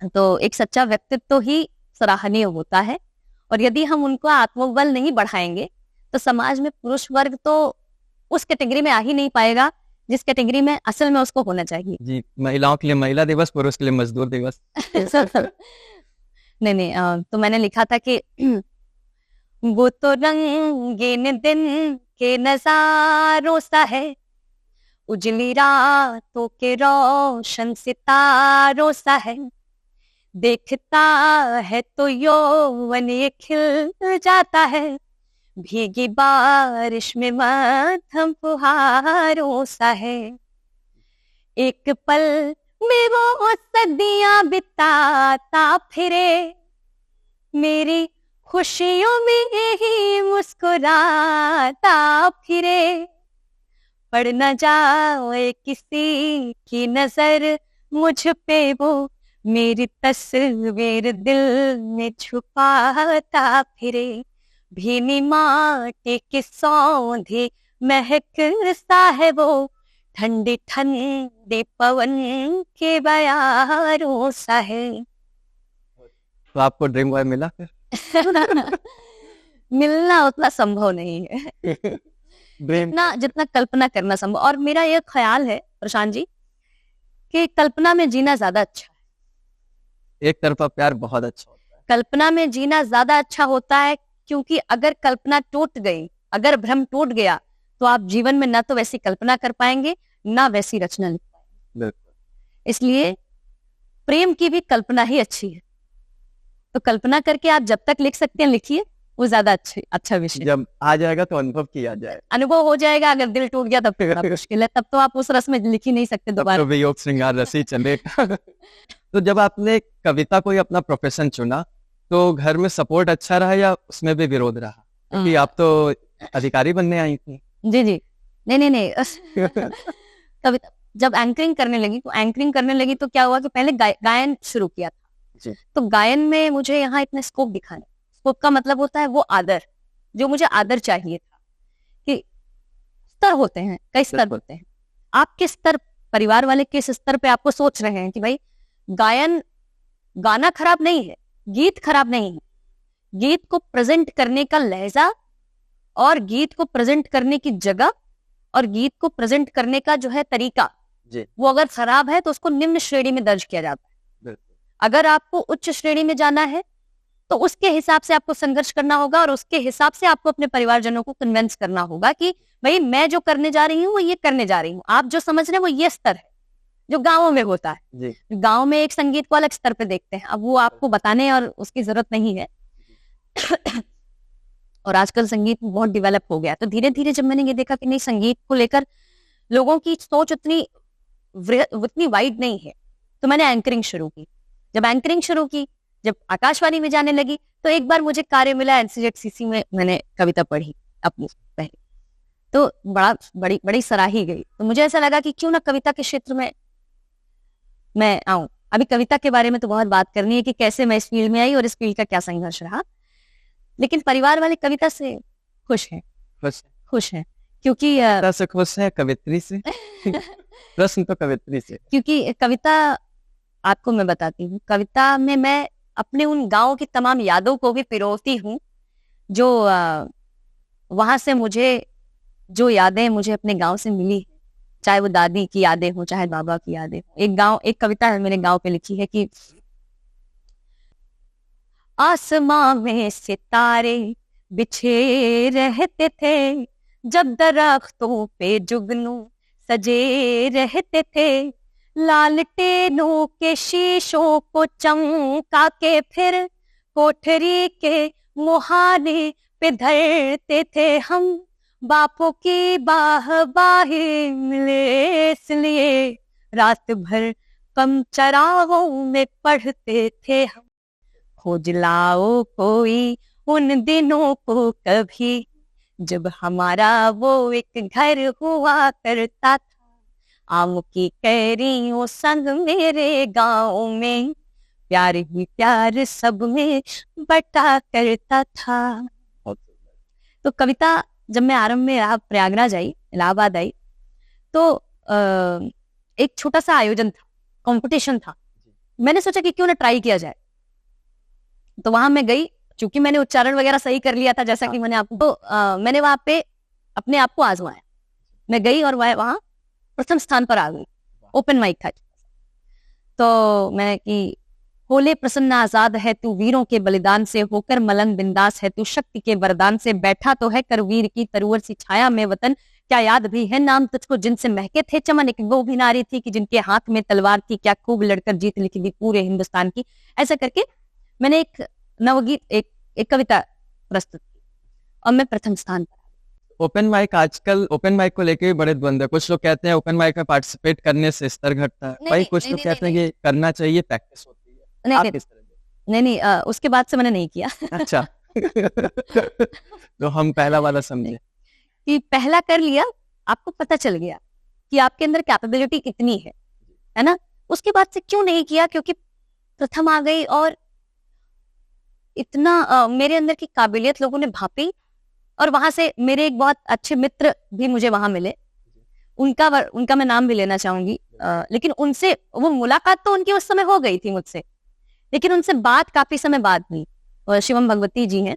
तो एक सच्चा व्यक्तित्व ही सराहनीय होता है, और यदि हम उनको आत्मबल नहीं बढ़ाएंगे तो समाज में पुरुष वर्ग तो उस कैटेगरी में आ ही नहीं पाएगा जिस कैटेगरी में असल में उसको होना चाहिए। जी, महिलाओं के लिए महिला दिवस, पुरुष के लिए मजदूर दिवस। नहीं नहीं, तो मैंने लिखा था कि वो तो रंगीन दिन के नजारों सा है, उजली रातों के रोशन सितारों सा है, देखता है तो यौवन ये खिल जाता है, भीगी बारिश में मध्यम फुहारों सा है, एक पल में वो सदियां बिताता फिरे, मेरी खुशियों में ही मुस्कुराता फिरे, पड़ न जाए किसी की नजर मुझ पे वो, मेरी तस्वीर दिल में छुपाता फिरे, भीनी माटी की सौंधी महकता है वो, ठंडी ठंडी पवन के बयारों सा है। तो आपको ड्रीम बॉय मिला फिर? मिलना उतना संभव नहीं है जितना कल्पना करना संभव। और मेरा यह ख्याल है प्रशांत जी कि कल्पना में जीना ज्यादा अच्छा है। एक तरफा प्यार बहुत अच्छा होता है। कल्पना में जीना ज्यादा अच्छा होता है, क्योंकि अगर कल्पना टूट गई, अगर भ्रम टूट गया, तो आप जीवन में ना तो वैसी कल्पना कर पाएंगे, ना वैसी रचना लिख पाएंगे। इसलिए प्रेम की भी कल्पना ही अच्छी है। तो कल्पना करके आप जब तक लिख सकते हैं लिखिए, वो ज्यादा अच्छा विषय। जब आ जाएगा तो अनुभव किया जाए, अनुभव हो जाएगा। अगर दिल टूट गया तब तो मुश्किल है, तब तो आप उस रस में लिख ही नहीं सकते दोबारा। तो वियोग श्रृंगार रसी चलेगा। तो जब आपने कविता को ही अपना प्रोफेशन चुना, तो घर में सपोर्ट अच्छा रहा या उसमें भी विरोध रहा? क्योंकि आप तो अधिकारी बनने आई थी। जी जी, नहीं कविता जब एंकरिंग करने लगी तो क्या हुआ कि पहले गायन शुरू किया था जी। तो गायन में मुझे यहाँ इतना स्कोप दिखा नहीं। स्कोप का मतलब होता है वो आदर, जो मुझे आदर चाहिए था। कि स्तर होते हैं, कई स्तर होते हैं। आप किस स्तर, परिवार वाले किस स्तर पे आपको सोच रहे हैं कि भाई गाना खराब नहीं है, गीत खराब नहीं है, गीत को प्रेजेंट करने का लहजा और गीत को प्रेजेंट करने की जगह और गीत को प्रेजेंट करने का जो है तरीका जी। वो अगर खराब है तो उसको निम्न श्रेणी में दर्ज किया जाता है। अगर आपको उच्च श्रेणी में जाना है तो उसके हिसाब से आपको संघर्ष करना होगा और उसके हिसाब से आपको अपने परिवारजनों को कन्विंस करना होगा कि भाई मैं जो करने जा रही हूँ वो ये करने जा रही हूँ। आप जो समझ रहे हैं वो ये स्तर है जो गाँवों में होता है। गाँव में एक संगीत को अलग स्तर पे देखते हैं। अब वो आपको बताने और उसकी जरूरत नहीं है। और आजकल संगीत बहुत डेवलप हो गया। तो धीरे धीरे जब मैंने ये देखा कि नहीं, संगीत को लेकर लोगों की सोच उतनी वाइड नहीं है, तो मैंने एंकरिंग शुरू की। जब एंकरिंग शुरू की, जब आकाशवाणी में जाने लगी, तो एक बार मुझे कार्य मिला NCZCC में। मैंने कविता पढ़ी अपनी पहले, तो बड़ी सराही गई। तो मुझे ऐसा लगा कि क्यों ना कविता के क्षेत्र में मैं आऊं। अभी कविता के बारे में तो बहुत बात करनी है कि कैसे मैं इस फील्ड में आई और इस फील्ड का क्या संघर्ष रहा, लेकिन परिवार वाले कविता से खुश हैं क्योंकि से खुश है कवित्री से। प्रश्न तो कवित्री से, क्योंकि कविता, आपको मैं बताती हूँ, कविता में मैं अपने उन गाँव की तमाम यादों को भी पिरोती हूँ, जो वहां से मुझे जो यादें मुझे अपने गाँव से मिली, चाहे वो दादी की यादें हो, चाहे बाबा की यादें हो। एक कविता है मेरे गाँव पे लिखी है कि आसमां में सितारे बिछे रहते थे, जब दरख्तों पे जुगनू सजे रहते थे, लालटेनों के शीशों को चमका के फिर कोठरी के मुहाने पे धरते थे हम, बापों की बाही मिले इसलिए रात भर कम चराहों में पढ़ते थे हम, खोज लाओ कोई उन दिनों को कभी, जब हमारा वो एक घर हुआ करता था, आम की कैरियों संग मेरे गाँव में, प्यार ही प्यार सब में बटा करता था। तो कविता जब मैं आरंभ में प्रयागराज आई, इलाहाबाद आई, तो एक छोटा सा आयोजन था, कंपटीशन था। मैंने सोचा कि क्यों ना ट्राई किया जाए। तो वहां मैं गई, चूंकि मैंने उच्चारण वगैरह सही कर लिया था, जैसा कि मैंने आपको मैंने वहां पे अपने आप को आजमाया। मैं गई और वहां प्रथम स्थान पर आ गई। ओपन माइक था। तो मैंने कि होले प्रसन्न आजाद है तू वीरों के बलिदान से, होकर मलंग बिंदास है तू शक्ति के वरदान से, बैठा तो है करवीर की तरुवर सी छाया में वतन, क्या याद भी है नाम तुझको जिनसे महके थे चमन, एक वो भी नारी थी कि जिनके हाथ में तलवार थी, क्या खूब लड़कर जीत लिखी थी पूरे हिंदुस्तान की। ऐसा करके मैंने एक नवगीत, एक कविता प्रस्तुत की और मैं प्रथम स्थान पर। ओपन माइक, आजकल ओपन माइक को लेके भी बड़े द्वंद है। कुछ लोग कहते हैं ओपन माइक में पार्टिसिपेट करने से स्तर घटता है, भाई कुछ लोग कहते हैं कि करना चाहिए, प्रैक्टिस होती है। आप किस तरह? नहीं, उसके बाद से मैंने नहीं किया। अच्छा। तो हम पहला वाला समझे कि पहला कर लिया, आपको पता चल गया कि आपके अंदर कैपेबिलिटी कितनी है ना। उसके बाद से क्यों नहीं किया, क्योंकि प्रथम आ गई और इतना मेरे अंदर की काबिलियत लोगों ने भापी, और वहां से मेरे एक बहुत अच्छे मित्र भी मुझे वहां मिले, उनका मैं नाम भी लेना चाहूंगी। लेकिन उनसे वो मुलाकात तो उनकी उस समय हो गई थी मुझसे, लेकिन उनसे बात काफी समय बाद हुई। शिवम भगवती जी हैं,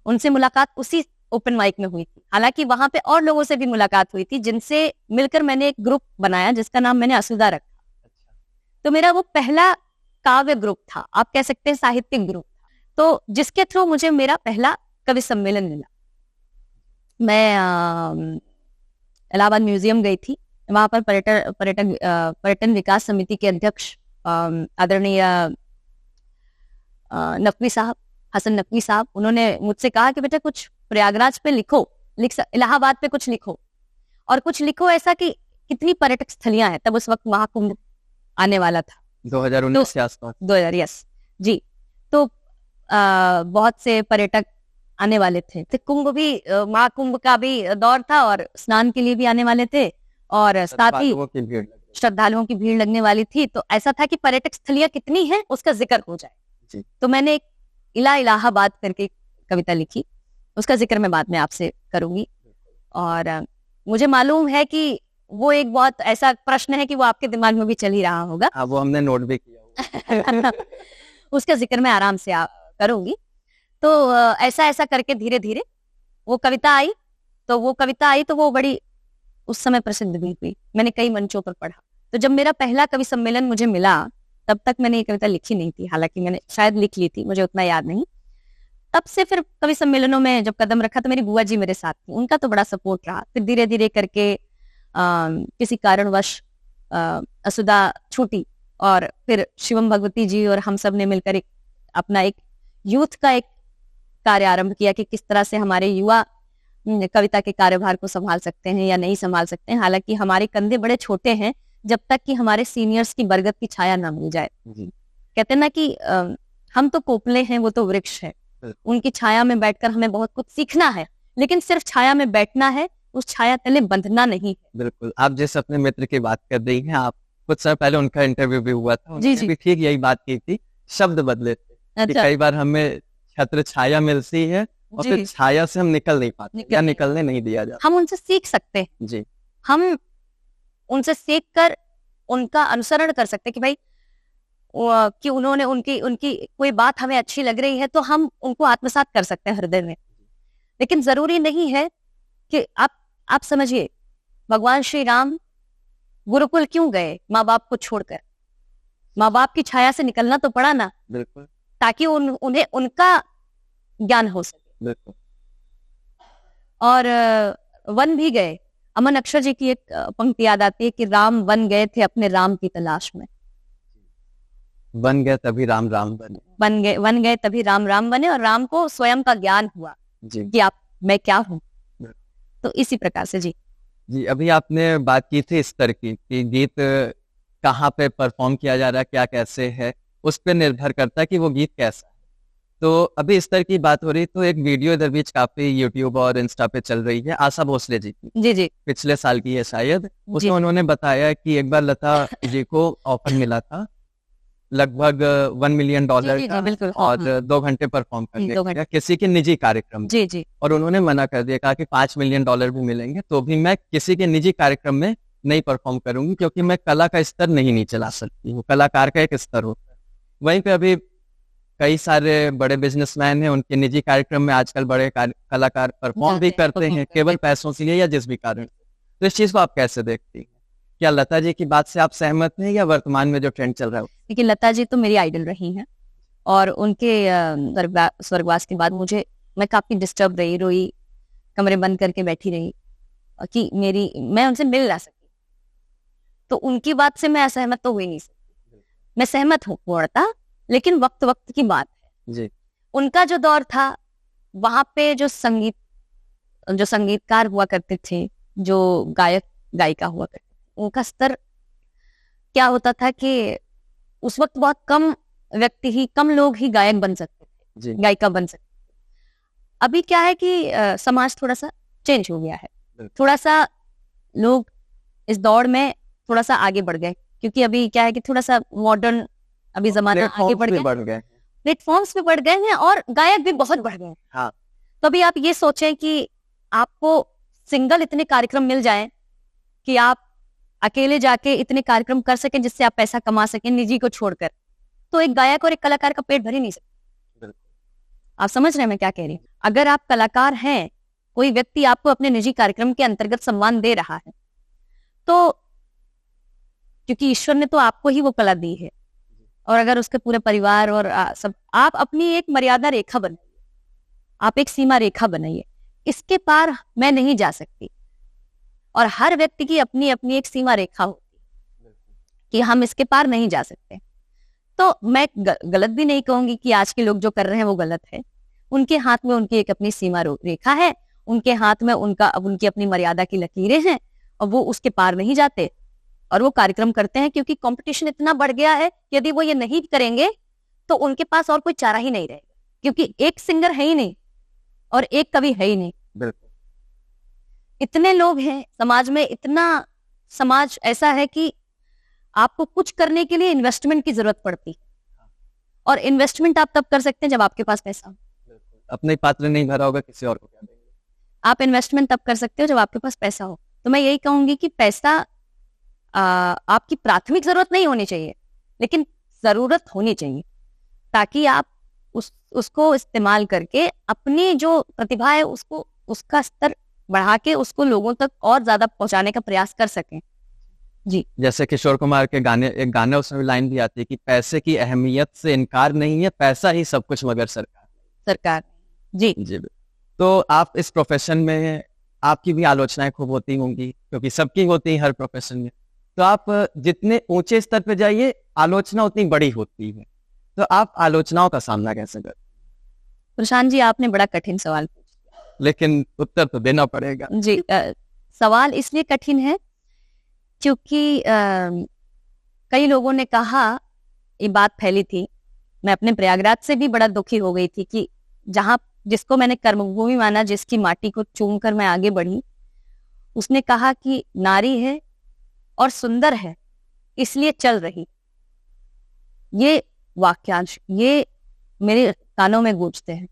उनसे मुलाकात उसी ओपन माइक में हुई थी। हालांकि वहां पे और लोगों से भी मुलाकात हुई थी, जिनसे मिलकर मैंने एक ग्रुप बनाया जिसका नाम मैंने असुदा रखा। तो मेरा वो पहला काव्य ग्रुप था, आप कह सकते हैं साहित्यिक ग्रुप, तो जिसके थ्रू मुझे मेरा पहला कवि सम्मेलन मिला। मैं इलाहाबाद म्यूजियम गई थी, वहां पर पर्यटन विकास समिति के अध्यक्ष आदरणीय नकवी साहब, हसन नकवी साहब, उन्होंने मुझसे कहा कि बेटा कुछ प्रयागराज पे इलाहाबाद पे कुछ लिखो, और कुछ लिखो ऐसा कि कितनी पर्यटक स्थलियां हैं। तब उस वक्त महाकुंभ आने वाला था, 2019 के आसपास। 2000, यस जी। तो बहुत से पर्यटक आने वाले थे, तो कुंभ भी, महाकुंभ का भी दौर था, और स्नान के लिए भी आने वाले थे, और साथ ही श्रद्धालुओं की भीड़ लगने वाली थी। तो ऐसा था कि पर्यटक स्थलियां कितनी हैं उसका जिक्र हो जाए। तो मैंने एक इलाहाबाद करके कविता लिखी, उसका जिक्र मैं बाद में आपसे करूंगी। और मुझे मालूम है कि वो एक बहुत ऐसा प्रश्न है कि वो आपके दिमाग में भी चल ही रहा होगा। वो हमने नोट भी किया। उसका जिक्र मैं आराम से करूंगी। तो ऐसा करके धीरे धीरे वो कविता आई, तो वो बड़ी उस समय प्रसिद्ध भी हुई, मैंने कई मंचों पर पढ़ा। तो जब मेरा पहला कवि सम्मेलन मुझे मिला, तब तक मैंने ये कविता लिखी नहीं थी, हालांकि मैंने शायद लिख ली थी, मुझे उतना याद नहीं। तब से फिर कवि सम्मेलनों में जब कदम रखा तो मेरी बुआ जी मेरे साथ थी, उनका तो बड़ा सपोर्ट रहा। फिर धीरे धीरे करके किसी कारणवश असुदा छूटी, और फिर शिवम भगवती जी और हम सब ने मिलकर अपना एक यूथ का एक कार्य आरंभ किया कि किस तरह से हमारे युवा कविता के कार्यभार को संभाल सकते हैं या नहीं संभाल सकते हैं। हालांकि हमारे कंधे बड़े छोटे हैं, जब तक कि हमारे सीनियर्स की बरगद की छाया ना मिल जाए। कहते हैं ना कि हम तो कोपले हैं, वो तो वृक्ष है, उनकी छाया में बैठकर हमें बहुत कुछ सीखना है, लेकिन सिर्फ छाया में बैठना है, उस छाया तले बंधना नहीं है। बिल्कुल, आप जिस अपने मित्र की बात कर रही हैं, आप कुछ समय पहले उनका इंटरव्यू भी हुआ था, उन्होंने भी ठीक यही बात की थी, शब्द बदले थे। अच्छा। कई बार हमें छत्र छाया मिलती है और फिर छाया से हम निकल नहीं पाते, या निकलने नहीं दिया जाता। हम उनसे सीख सकते हैं जी, हम उनसे सीख कर उनका अनुसरण कर सकते हैं कि भाई कि उन्होंने उनकी कोई बात हमें अच्छी लग रही है तो हम उनको आत्मसात कर सकते हैं हृदय में। लेकिन जरूरी नहीं है कि आप समझिए, भगवान श्री राम गुरुकुल क्यों गए? माँ बाप को छोड़कर, माँ बाप की छाया से निकलना तो पड़ा ना, बिल्कुल, ताकि उन्हें उनका ज्ञान हो सके। बिल्कुल। और वन भी गए। अमन अक्षर जी की एक पंक्ति याद आती है कि राम वन गए थे अपने राम की तलाश में। वन गए तभी राम राम बने। वन गए तभी राम राम बने, और राम को स्वयं का ज्ञान हुआ कि मैं क्या हूँ। तो इसी प्रकार से जी अभी आपने बात की थी स्तर की, कि गीत कहाँ पे परफॉर्म किया जा रहा है, क्या कैसे है, उस पर निर्भर करता है कि वो गीत कैसा है। तो अभी स्तर की बात हो रही, तो एक वीडियो इधर बीच काफी यूट्यूब और इंस्टा पे चल रही है, आशा भोसले जी की। जी पिछले साल की है शायद। उसमें उन्होंने बताया कि एक बार लता जी को ऑफर मिला था लगभग $1 मिलियन का, और 2 घंटे परफॉर्म करने का किसी के निजी कार्यक्रम में। और उन्होंने मना कर दिया, कहा कि $5 मिलियन भी मिलेंगे तो भी मैं किसी के निजी कार्यक्रम में नहीं परफॉर्म करूंगी, क्योंकि मैं कला का स्तर नहीं नीचे ला सकती हूँ, कलाकार का एक स्तर होता है। वहीं पे अभी कई सारे बड़े बिजनेसमैन हैं, उनके निजी कार्यक्रम में आजकल बड़े कलाकार परफॉर्म भी करते हैं, केवल पैसों के लिए या जिस भी कारण। तो इस चीज को आप कैसे देखती हैं? क्या लता जी की बात से आप सहमत हैं, या वर्तमान में जो ट्रेंड चल रहा है? देखिए, लता जी तो मेरी आइडल रही हैं, और उनके स्वर्गवास के बाद मैं काफी डिस्टर्ब रही, रोई, कमरे बंद करके बैठी रही कि मैं उनसे मिल ना सकी। तो उनकी बात से मैं असहमत तो हुई नहीं सकती, मैं सहमत हूँ पूर्णतः, लेकिन वक्त वक्त की बात है जी। उनका जो दौर था, वहां पे जो संगीतकार हुआ करते थे, जो गायक गायिका हुआ करते थे, उनका स्तर क्या होता था कि उस वक्त बहुत कम लोग ही गायक बन सकते थे, गायिका बन सकते थे। अभी क्या है कि समाज थोड़ा सा चेंज हो गया है, थोड़ा सा लोग इस दौड़ में थोड़ा सा आगे बढ़ गए, क्योंकि अभी क्या है कि थोड़ा सा मॉडर्न अभी जमाना आगे बढ़ गया, प्लेटफॉर्म्स पे बढ़ गए हैं और गायक भी बहुत बढ़ गए। हाँ। तो अभी आप ये सोचें कि आपको सिंगल इतने कार्यक्रम मिल जाएं कि आप अकेले जाके इतने कार्यक्रम कर सकें जिससे आप पैसा कमा सकें निजी को छोड़कर, तो एक गायक और एक कलाकार का पेट भर ही नहीं सकता। आप समझ रहे हैं मैं क्या कह रही हूँ? अगर आप कलाकार हैं, कोई व्यक्ति आपको अपने निजी कार्यक्रम के अंतर्गत सम्मान दे रहा है, तो क्योंकि ईश्वर ने तो आपको ही वो कला दी है, और अगर उसके पूरे परिवार और सब, आप अपनी एक मर्यादा रेखा बनाइए, आप एक सीमा रेखा बनाइए, इसके पार मैं नहीं जा सकती। और हर व्यक्ति की अपनी अपनी एक सीमा रेखा होती है कि हम इसके पार नहीं जा सकते। तो मैं गलत भी नहीं कहूंगी कि आज के लोग जो कर रहे हैं वो गलत है। उनके हाथ में उनकी एक अपनी सीमा रेखा है, उनके हाथ में उनकी अपनी मर्यादा की लकीरें हैं, और वो उसके पार नहीं जाते और वो कार्यक्रम करते हैं, क्योंकि कंपटीशन इतना बढ़ गया है, यदि वो ये नहीं करेंगे तो उनके पास और कोई चारा ही नहीं रहेगा, क्योंकि एक सिंगर है ही नहीं और एक कवि है ही नहीं। बिल्कुल। इतने लोग हैं समाज में, इतना समाज ऐसा है कि आपको कुछ करने के लिए इन्वेस्टमेंट की जरूरत पड़ती है, और इन्वेस्टमेंट आप तब कर सकते हैं जब आपके पास पैसा हो। अपने पात्र नहीं भरा होगा, किसी और को क्या देंगे? आप इन्वेस्टमेंट तब कर सकते हो जब आपके पास पैसा हो। तो मैं यही कहूंगी कि पैसा आपकी प्राथमिक जरूरत नहीं होनी चाहिए, लेकिन जरूरत होनी चाहिए, ताकि आप उसको इस्तेमाल करके अपनी जो प्रतिभा है उसका स्तर बढ़ा के उसको लोगों तक और ज्यादा पहुंचाने का प्रयास कर सकें। जी। जैसे किशोर कुमार के एक गाने उसमें लाइन भी आती है कि पैसे की अहमियत से इनकार नहीं है, पैसा ही सब कुछ मगर सरकार। जी जी। तो आप इस प्रोफेशन में, आपकी भी आलोचनाएं खूब होती होंगी, क्योंकि सबकी होती है हर प्रोफेशन में। तो आप जितने ऊंचे स्तर पे जाइए, आलोचना उतनी बड़ी होती है। तो आप आलोचनाओं का सामना कैसे करते? प्रशांत जी, आपने बड़ा कठिन सवाल पूछा, लेकिन उत्तर तो देना पड़ेगा। जी। सवाल इसलिए कठिन है क्योंकि कई लोगों ने कहा, ये बात फैली थी, मैं अपने प्रयागराज से भी बड़ा दुखी हो गई थी कि जिसको मैंने कर्मभूमि माना, जिसकी माटी को चूमकर मैं आगे बढ़ी, उसने कहा कि नारी है और सुंदर है इसलिए चल रही। ये वाक्यांश ये मेरे कानों में गूंजते हैं,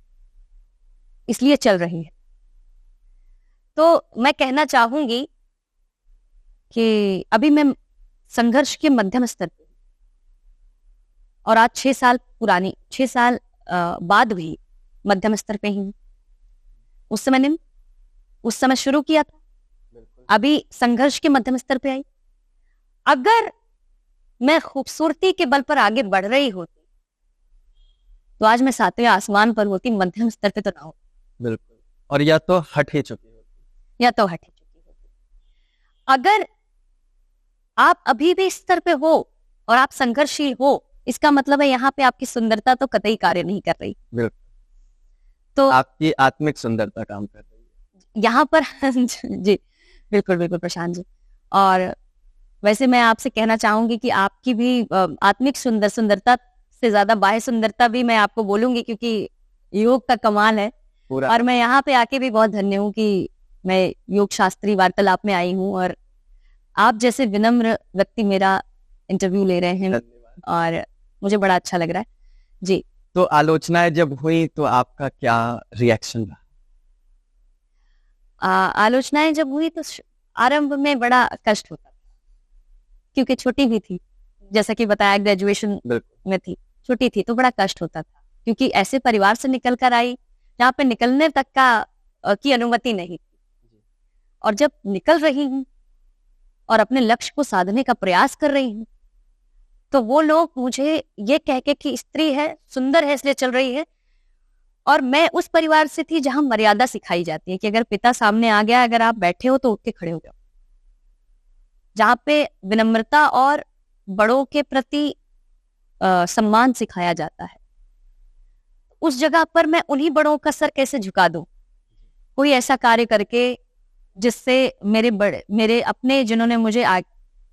इसलिए चल रही है। तो मैं कहना चाहूंगी कि अभी मैं संघर्ष के मध्यम स्तर पे, और आज 6 साल बाद भी मध्यम स्तर पे ही हूं। उस समय शुरू किया था, अभी संघर्ष के मध्यम स्तर पे आई। अगर मैं खूबसूरती के बल पर आगे बढ़ रही होती तो आज मैं 7वें आसमान पर होती, मध्यम स्तर पे तो ना होती। बिल्कुल। और या तो हट ही चुकी होती। अगर आप अभी भी इस स्तर पे हो और आप संघर्षशील हो, इसका मतलब है यहाँ पे आपकी सुंदरता तो कतई कार्य नहीं कर रही। बिल्कुल। तो आपकी आत्मिक सुंदरता काम कर रही है यहाँ पर। जी बिल्कुल प्रशांत जी। और वैसे मैं आपसे कहना चाहूंगी कि आपकी भी आत्मिक सुंदरता से ज्यादा बाह्य सुंदरता भी मैं आपको बोलूंगी, क्योंकि योग का कमाल है। और मैं यहाँ पे आके भी बहुत धन्य हूँ कि मैं योग शास्त्री वार्तालाप में आई हूँ, और आप जैसे विनम्र व्यक्ति मेरा इंटरव्यू ले रहे हैं, और मुझे बड़ा अच्छा लग रहा है। जी। तो आलोचनाएं जब हुई तो आपका क्या रिएक्शन रहा? आलोचनाएं जब हुई तो आरंभ में बड़ा कष्ट होता, क्योंकि छोटी भी थी, जैसा कि बताया ग्रेजुएशन में थी, छोटी थी, तो बड़ा कष्ट होता था, क्योंकि ऐसे परिवार से निकल कर आई जहाँ पे निकलने तक की अनुमति नहीं थी। और जब निकल रही हूँ और अपने लक्ष्य को साधने का प्रयास कर रही हूँ, तो वो लोग मुझे ये कह के कि स्त्री है, सुंदर है इसलिए चल रही है। और मैं उस परिवार से थी जहां मर्यादा सिखाई जाती है कि अगर पिता सामने आ गया, अगर आप बैठे हो तो उठ के खड़े हो जाओ, जहां पे विनम्रता और बड़ों के प्रति सम्मान सिखाया जाता है। उस जगह पर मैं उन्हीं बड़ों का सर कैसे झुका दूं, कोई ऐसा कार्य करके जिससे मेरे अपने जिन्होंने मुझे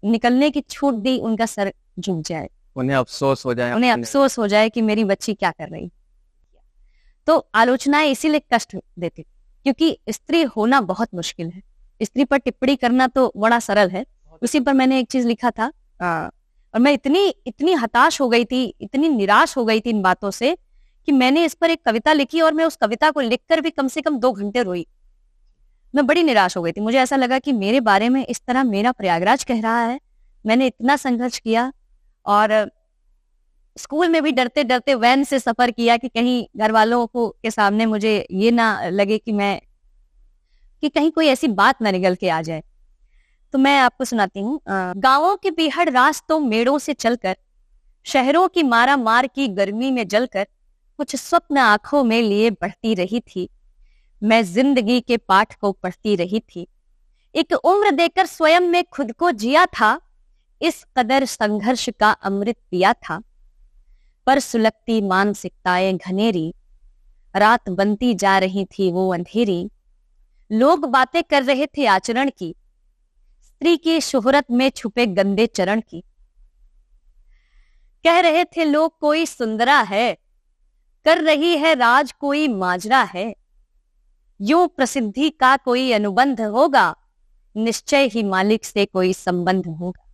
निकलने की छूट दी उनका सर झुक जाए, उन्हें अफसोस हो जाए कि मेरी बच्ची क्या कर रही। तो आलोचनाएं इसीलिए कष्ट देती क्योंकि स्त्री होना बहुत मुश्किल है। स्त्री पर टिप्पणी करना तो बड़ा सरल है। उसी पर मैंने एक चीज लिखा था और मैं इतनी हताश हो गई थी, इतनी निराश हो गई थी इन बातों से कि मैंने इस पर एक कविता लिखी और मैं उस कविता को लिखकर भी कम से कम 2 घंटे रोई। मैं बड़ी निराश हो गई थी। मुझे ऐसा लगा कि मेरे बारे में इस तरह मेरा प्रयागराज कह रहा है। मैंने इतना संघर्ष किया और स्कूल में भी डरते डरते वैन से सफर किया कि कहीं घर वालों को के सामने मुझे ये ना लगे कि कहीं कोई ऐसी बात ना निकल के आ जाए। तो मैं आपको सुनाती हूँ। गांवों के बेहड़ रास्तों मेड़ों से चलकर, शहरों की मारा मार की गर्मी में जलकर, कुछ स्वप्न आंखों में लिए बढ़ती रही थी। मैं जिंदगी के पाठ को पढ़ती रही थी। एक उम्र देकर स्वयं में खुद को जिया था, इस कदर संघर्ष का अमृत पिया था। पर सुलगती मानसिकताएं घनेरी, रात बनती जा रही थी वो अंधेरी। लोग बातें कर रहे थे आचरण की, स्त्री की शोहरत में छुपे गंदे चरण की। कह रहे थे लोग कोई सुंदरा है, कर रही है राज कोई माजरा है। यूं प्रसिद्धि का कोई अनुबंध होगा, निश्चय ही मालिक से कोई संबंध होगा।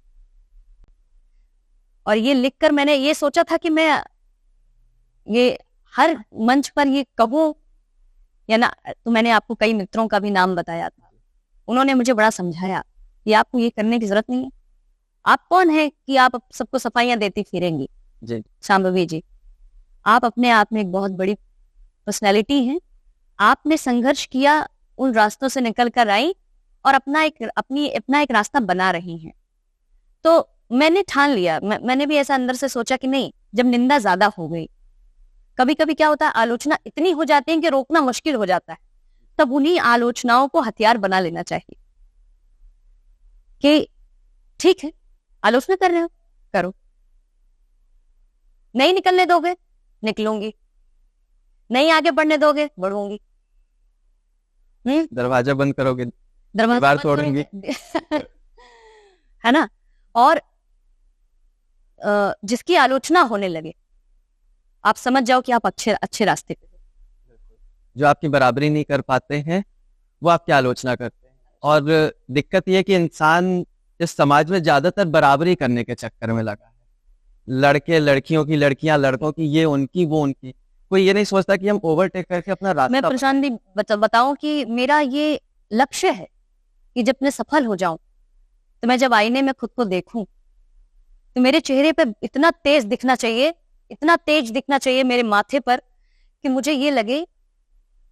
और ये लिखकर मैंने ये सोचा था कि मैं ये हर मंच पर ये कहूं या ना। तो मैंने आपको कई मित्रों का भी नाम बताया था, उन्होंने मुझे बड़ा समझाया कि आपको ये करने की जरूरत नहीं है। आप कौन है कि आप सबको सफाइयां देती फिरेंगी जी। शांभवी जी, आप अपने आप में एक बहुत बड़ी पर्सनैलिटी हैं। आपने संघर्ष किया, उन रास्तों से निकल कर आई और अपना एक रास्ता बना रही हैं। तो मैंने ठान लिया, मैंने भी ऐसा अंदर से सोचा कि नहीं, जब निंदा ज्यादा हो गई, कभी कभी क्या होता है, आलोचना इतनी हो जाती है कि रोकना मुश्किल हो जाता है, तब उन्हीं आलोचनाओं को हथियार बना लेना चाहिए कि ठीक है, आलोचना कर रहे हो, करो, नहीं निकलने दोगे, निकलूंगी, नहीं आगे बढ़ने दोगे, बढ़ूंगी। दरवाजा बंद करोगे, दीवार तोड़ेंगे है ना। और जिसकी आलोचना होने लगे, आप समझ जाओ कि आप अच्छे रास्ते पे हो। जो आपकी बराबरी नहीं कर पाते हैं वो आपकी आलोचना करते हैं। और दिक्कत ये कि इंसान इस समाज में ज्यादातर बराबरी करने के चक्कर में लगा है। लड़के लड़कियों की, लड़कियां लड़कों की, ये उनकी वो उनकी। कोई ये नहीं सोचता कि हम ओवरटेक करके अपना रास्ता। मैं प्रशांत दी बताऊं कि मेरा ये लक्ष्य है कि जब मैं सफल हो जाऊं तो मैं जब आईने में खुद को देखूं तो मेरे चेहरे पे इतना तेज दिखना चाहिए, इतना तेज दिखना चाहिए मेरे माथे पर कि मुझे ये लगे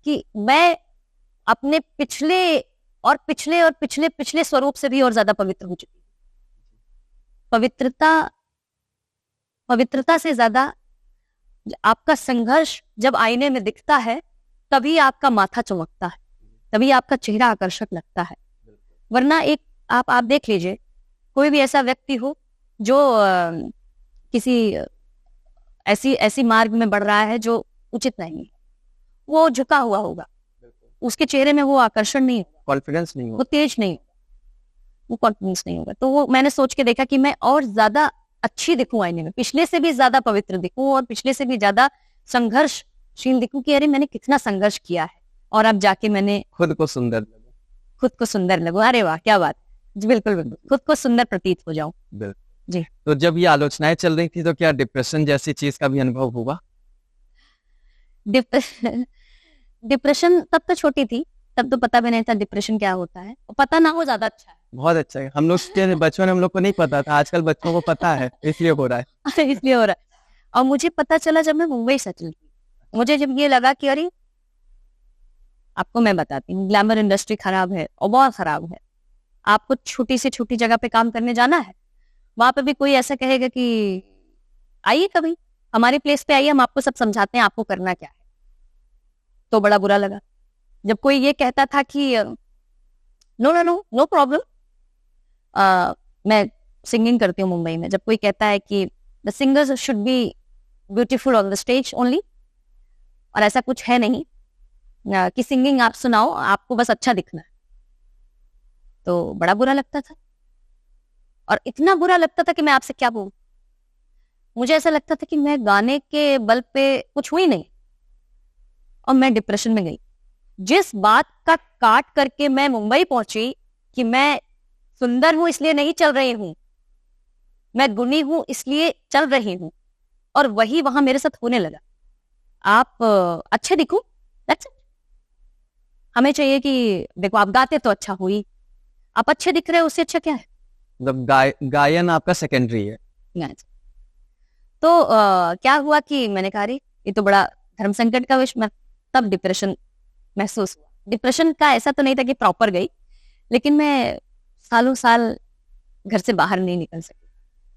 कि मैं अपने पिछले स्वरूप से भी और ज्यादा पवित्र हो चुकी हूं। पवित्रता से ज्यादा आपका संघर्ष जब आईने में दिखता है तभी आपका माथा चमकता है, तभी आपका चेहरा आकर्षक लगता है। वरना एक आप देख लीजिए, कोई भी ऐसा व्यक्ति हो जो किसी ऐसी मार्ग में बढ़ रहा है जो उचित नहीं है, वो झुका हुआ होगा, उसके चेहरे में वो आकर्षण नहीं होगा, कॉन्फिडेंस नहीं होगा, वो तेज नहीं होगा, वो कॉन्फिडेंस नहीं होगा। तो वो मैंने सोच के देखा कि मैं और ज्यादा अच्छी दिखूं आईने में, पिछले से भी ज्यादा पवित्र दिखूं और पिछले से भी ज्यादा संघर्षशील दिखूं कि अरे मैंने कितना संघर्ष किया है और अब जाके मैंने खुद को सुंदर लगूं। अरे वाह, क्या बात जी, बिल्कुल खुद को सुंदर प्रतीत हो जाऊं। जी। तो जब ये आलोचनाएं चल रही थी तो क्या डिप्रेशन जैसी चीज का भी अनुभव हुआ? डिप्रेशन तब तो छोटी थी, तब तो पता भी नहीं था डिप्रेशन क्या होता है। पता ना हो ज्यादा अच्छा है, बहुत अच्छा है। हम लोग के बचपन में हम लोग को नहीं पता था, आजकल बच्चों को पता है, इसलिए हो रहा है। इसलिए हो रहा है। और मुझे पता चला जब मैं मुंबई सेटल की, मुझे जब ये लगा कि अरे, आपको मैं बताती हूँ, ग्लैमर इंडस्ट्री खराब है और बहुत खराब है। आपको छोटी से छोटी जगह पे काम करने जाना है वहां पे भी कोई ऐसा कहेगा कि आइए कभी हमारे प्लेस पे आइए, हम आपको सब समझाते हैं आपको करना क्या है, तो बड़ा बुरा लगा। जब कोई ये कहता था कि no no no no problem, मैं सिंगिंग करती हूँ मुंबई में, जब कोई कहता है कि the singers should be beautiful on the stage only, और ऐसा कुछ है नहीं कि सिंगिंग आप सुनाओ, आपको बस अच्छा दिखना है, तो बड़ा बुरा लगता था। और इतना बुरा लगता था कि मैं आपसे क्या बोलूं, मुझे ऐसा लगता था कि मैं गाने के बल पे कुछ हुई नहीं, और मैं डिप्रेशन में गई। जिस बात का काट करके मैं मुंबई पहुंची कि मैं सुंदर हूं इसलिए नहीं चल रही हूं, मैं गुणी हूं इसलिए चल रही हूं, और वही वहां मेरे साथ होने लगा। आप अच्छे दिखो, दैट्स इट। हमें चाहिए कि देखो आप गाते तो अच्छा हुई, आप अच्छे दिख रहे हो उससे अच्छा क्या है। मतलब गायन आपका सेकेंडरी है। तो क्या हुआ कि मैंने कहा रे ये तो बड़ा धर्म संकट का विषय, तब डिप्रेशन महसूस हुआ। डिप्रेशन का ऐसा तो नहीं था कि प्रॉपर गई, लेकिन मैं सालों साल घर से बाहर नहीं निकल सकी।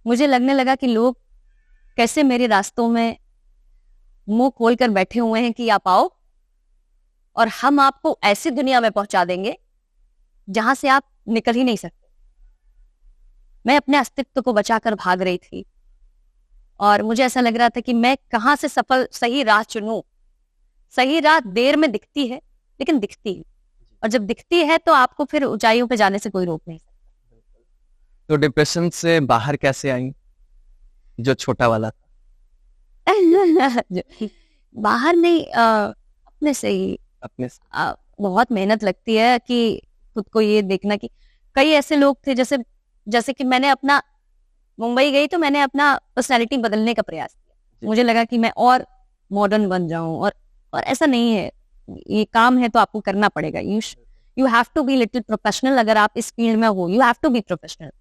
मुझे लगने लगा कि लोग कैसे मेरे रास्तों में मुंह खोल कर बैठे हुए हैं कि आप आओ और हम आपको ऐसी दुनिया में पहुंचा देंगे जहां से आप निकल ही नहीं सकते। मैं अपने अस्तित्व को बचाकर भाग रही थी, और मुझे ऐसा लग रहा था कि मैं कहां से सही राह चुनूं। सही राह देर में दिखती है, लेकिन दिखती है, और जब दिखती है तो आपको फिर ऊंचाइयों पे जाने से कोई रोक नहीं सकता। तो डिप्रेशन से बाहर कैसे आई, जो छोटा वाला था? बाहर नहीं, अपने से ही। अपने से? बहुत मेहनत लगती है कि खुद को ये देखना कि कई ऐसे लोग थे, जैसे कि मैंने अपना मुंबई गई तो मैंने अपना पर्सनैलिटी बदलने का प्रयास किया। मुझे लगा कि मैं और मॉडर्न बन जाऊं, और ऐसा नहीं है। ये काम है तो आपको करना पड़ेगा। You have to be little professional. अगर आप इस फील्ड में हो, you have to be professional.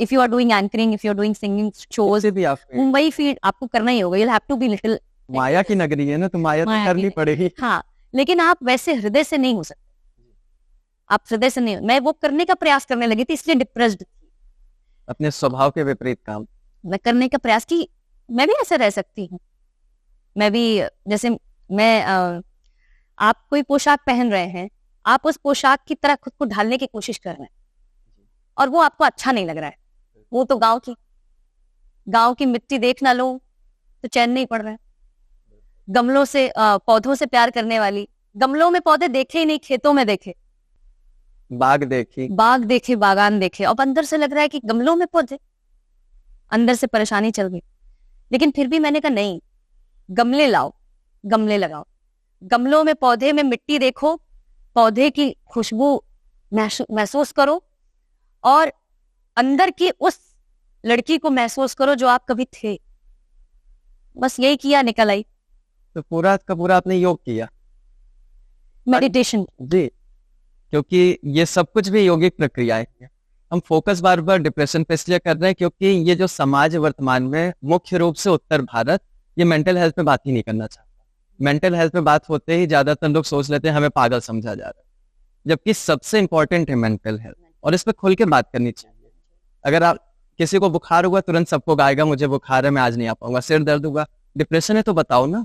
If you are doing anchoring, if you are doing singing shows, Mumbai field आपको करना ही होगा। You have to be little. माया की नगरी है ना, तो माया तो करनी पड़ेगी। हाँ, लेकिन आप वैसे हृदय से नहीं हो सकते। आप हृदय से नहीं। मैं वो करने का प्रयास करने लगी थी, इसलिए डिप्रेस्ड थी। अपने स्वभाव के विपरीत काम मैं करने का प्रयास की मैं भी ऐसे रह सकती हूँ। मैं भी जैसे आप कोई पोशाक पहन रहे हैं, आप उस पोशाक की तरह खुद को ढालने की कोशिश कर रहे हैं, और वो आपको अच्छा नहीं लग रहा है। वो तो गांव की मिट्टी देख ना लो तो चैन नहीं पड़ रहा है। गमलों से पौधों से प्यार करने वाली, गमलों में पौधे देखे ही नहीं, खेतों में देखे, बाग देखे, बागान देखे, और अंदर से लग रहा है कि गमलों में पौधे, अंदर से परेशानी चल गई। लेकिन फिर भी मैंने कहा नहीं, गमले लाओ, गमले लगाओ, गमलों में पौधे में मिट्टी देखो, पौधे की खुशबू महसूस करो, और अंदर की उस लड़की को महसूस करो जो आप कभी थे। बस यही किया, निकल आई। तो पूरा का पूरा आपने योग किया, मेडिटेशन जी, क्योंकि ये सब कुछ भी योगिक प्रक्रियाएं हैं। हम फोकस बार बार डिप्रेशन पे इसलिए कर रहे हैं क्योंकि ये जो समाज वर्तमान में मुख्य रूप से उत्तर भारत, ये मेंटल हेल्थ पे बात ही नहीं करना चाहता। मेंटल हेल्थ पे बात होते ही ज्यादातर लोग सोच लेते हैं हमें पागल समझा जा रहा है, जबकि सबसे इंपॉर्टेंट है मेंटल हेल्थ, और इस पे खुल के बात करनी चाहिए। अगर आप किसी को बुखार हुआ तुरंत सबको गाएगा मुझे बुखार है मैं आज नहीं आ पाऊंगा, सिर दर्द हुआ, डिप्रेशन है तो बताओ ना।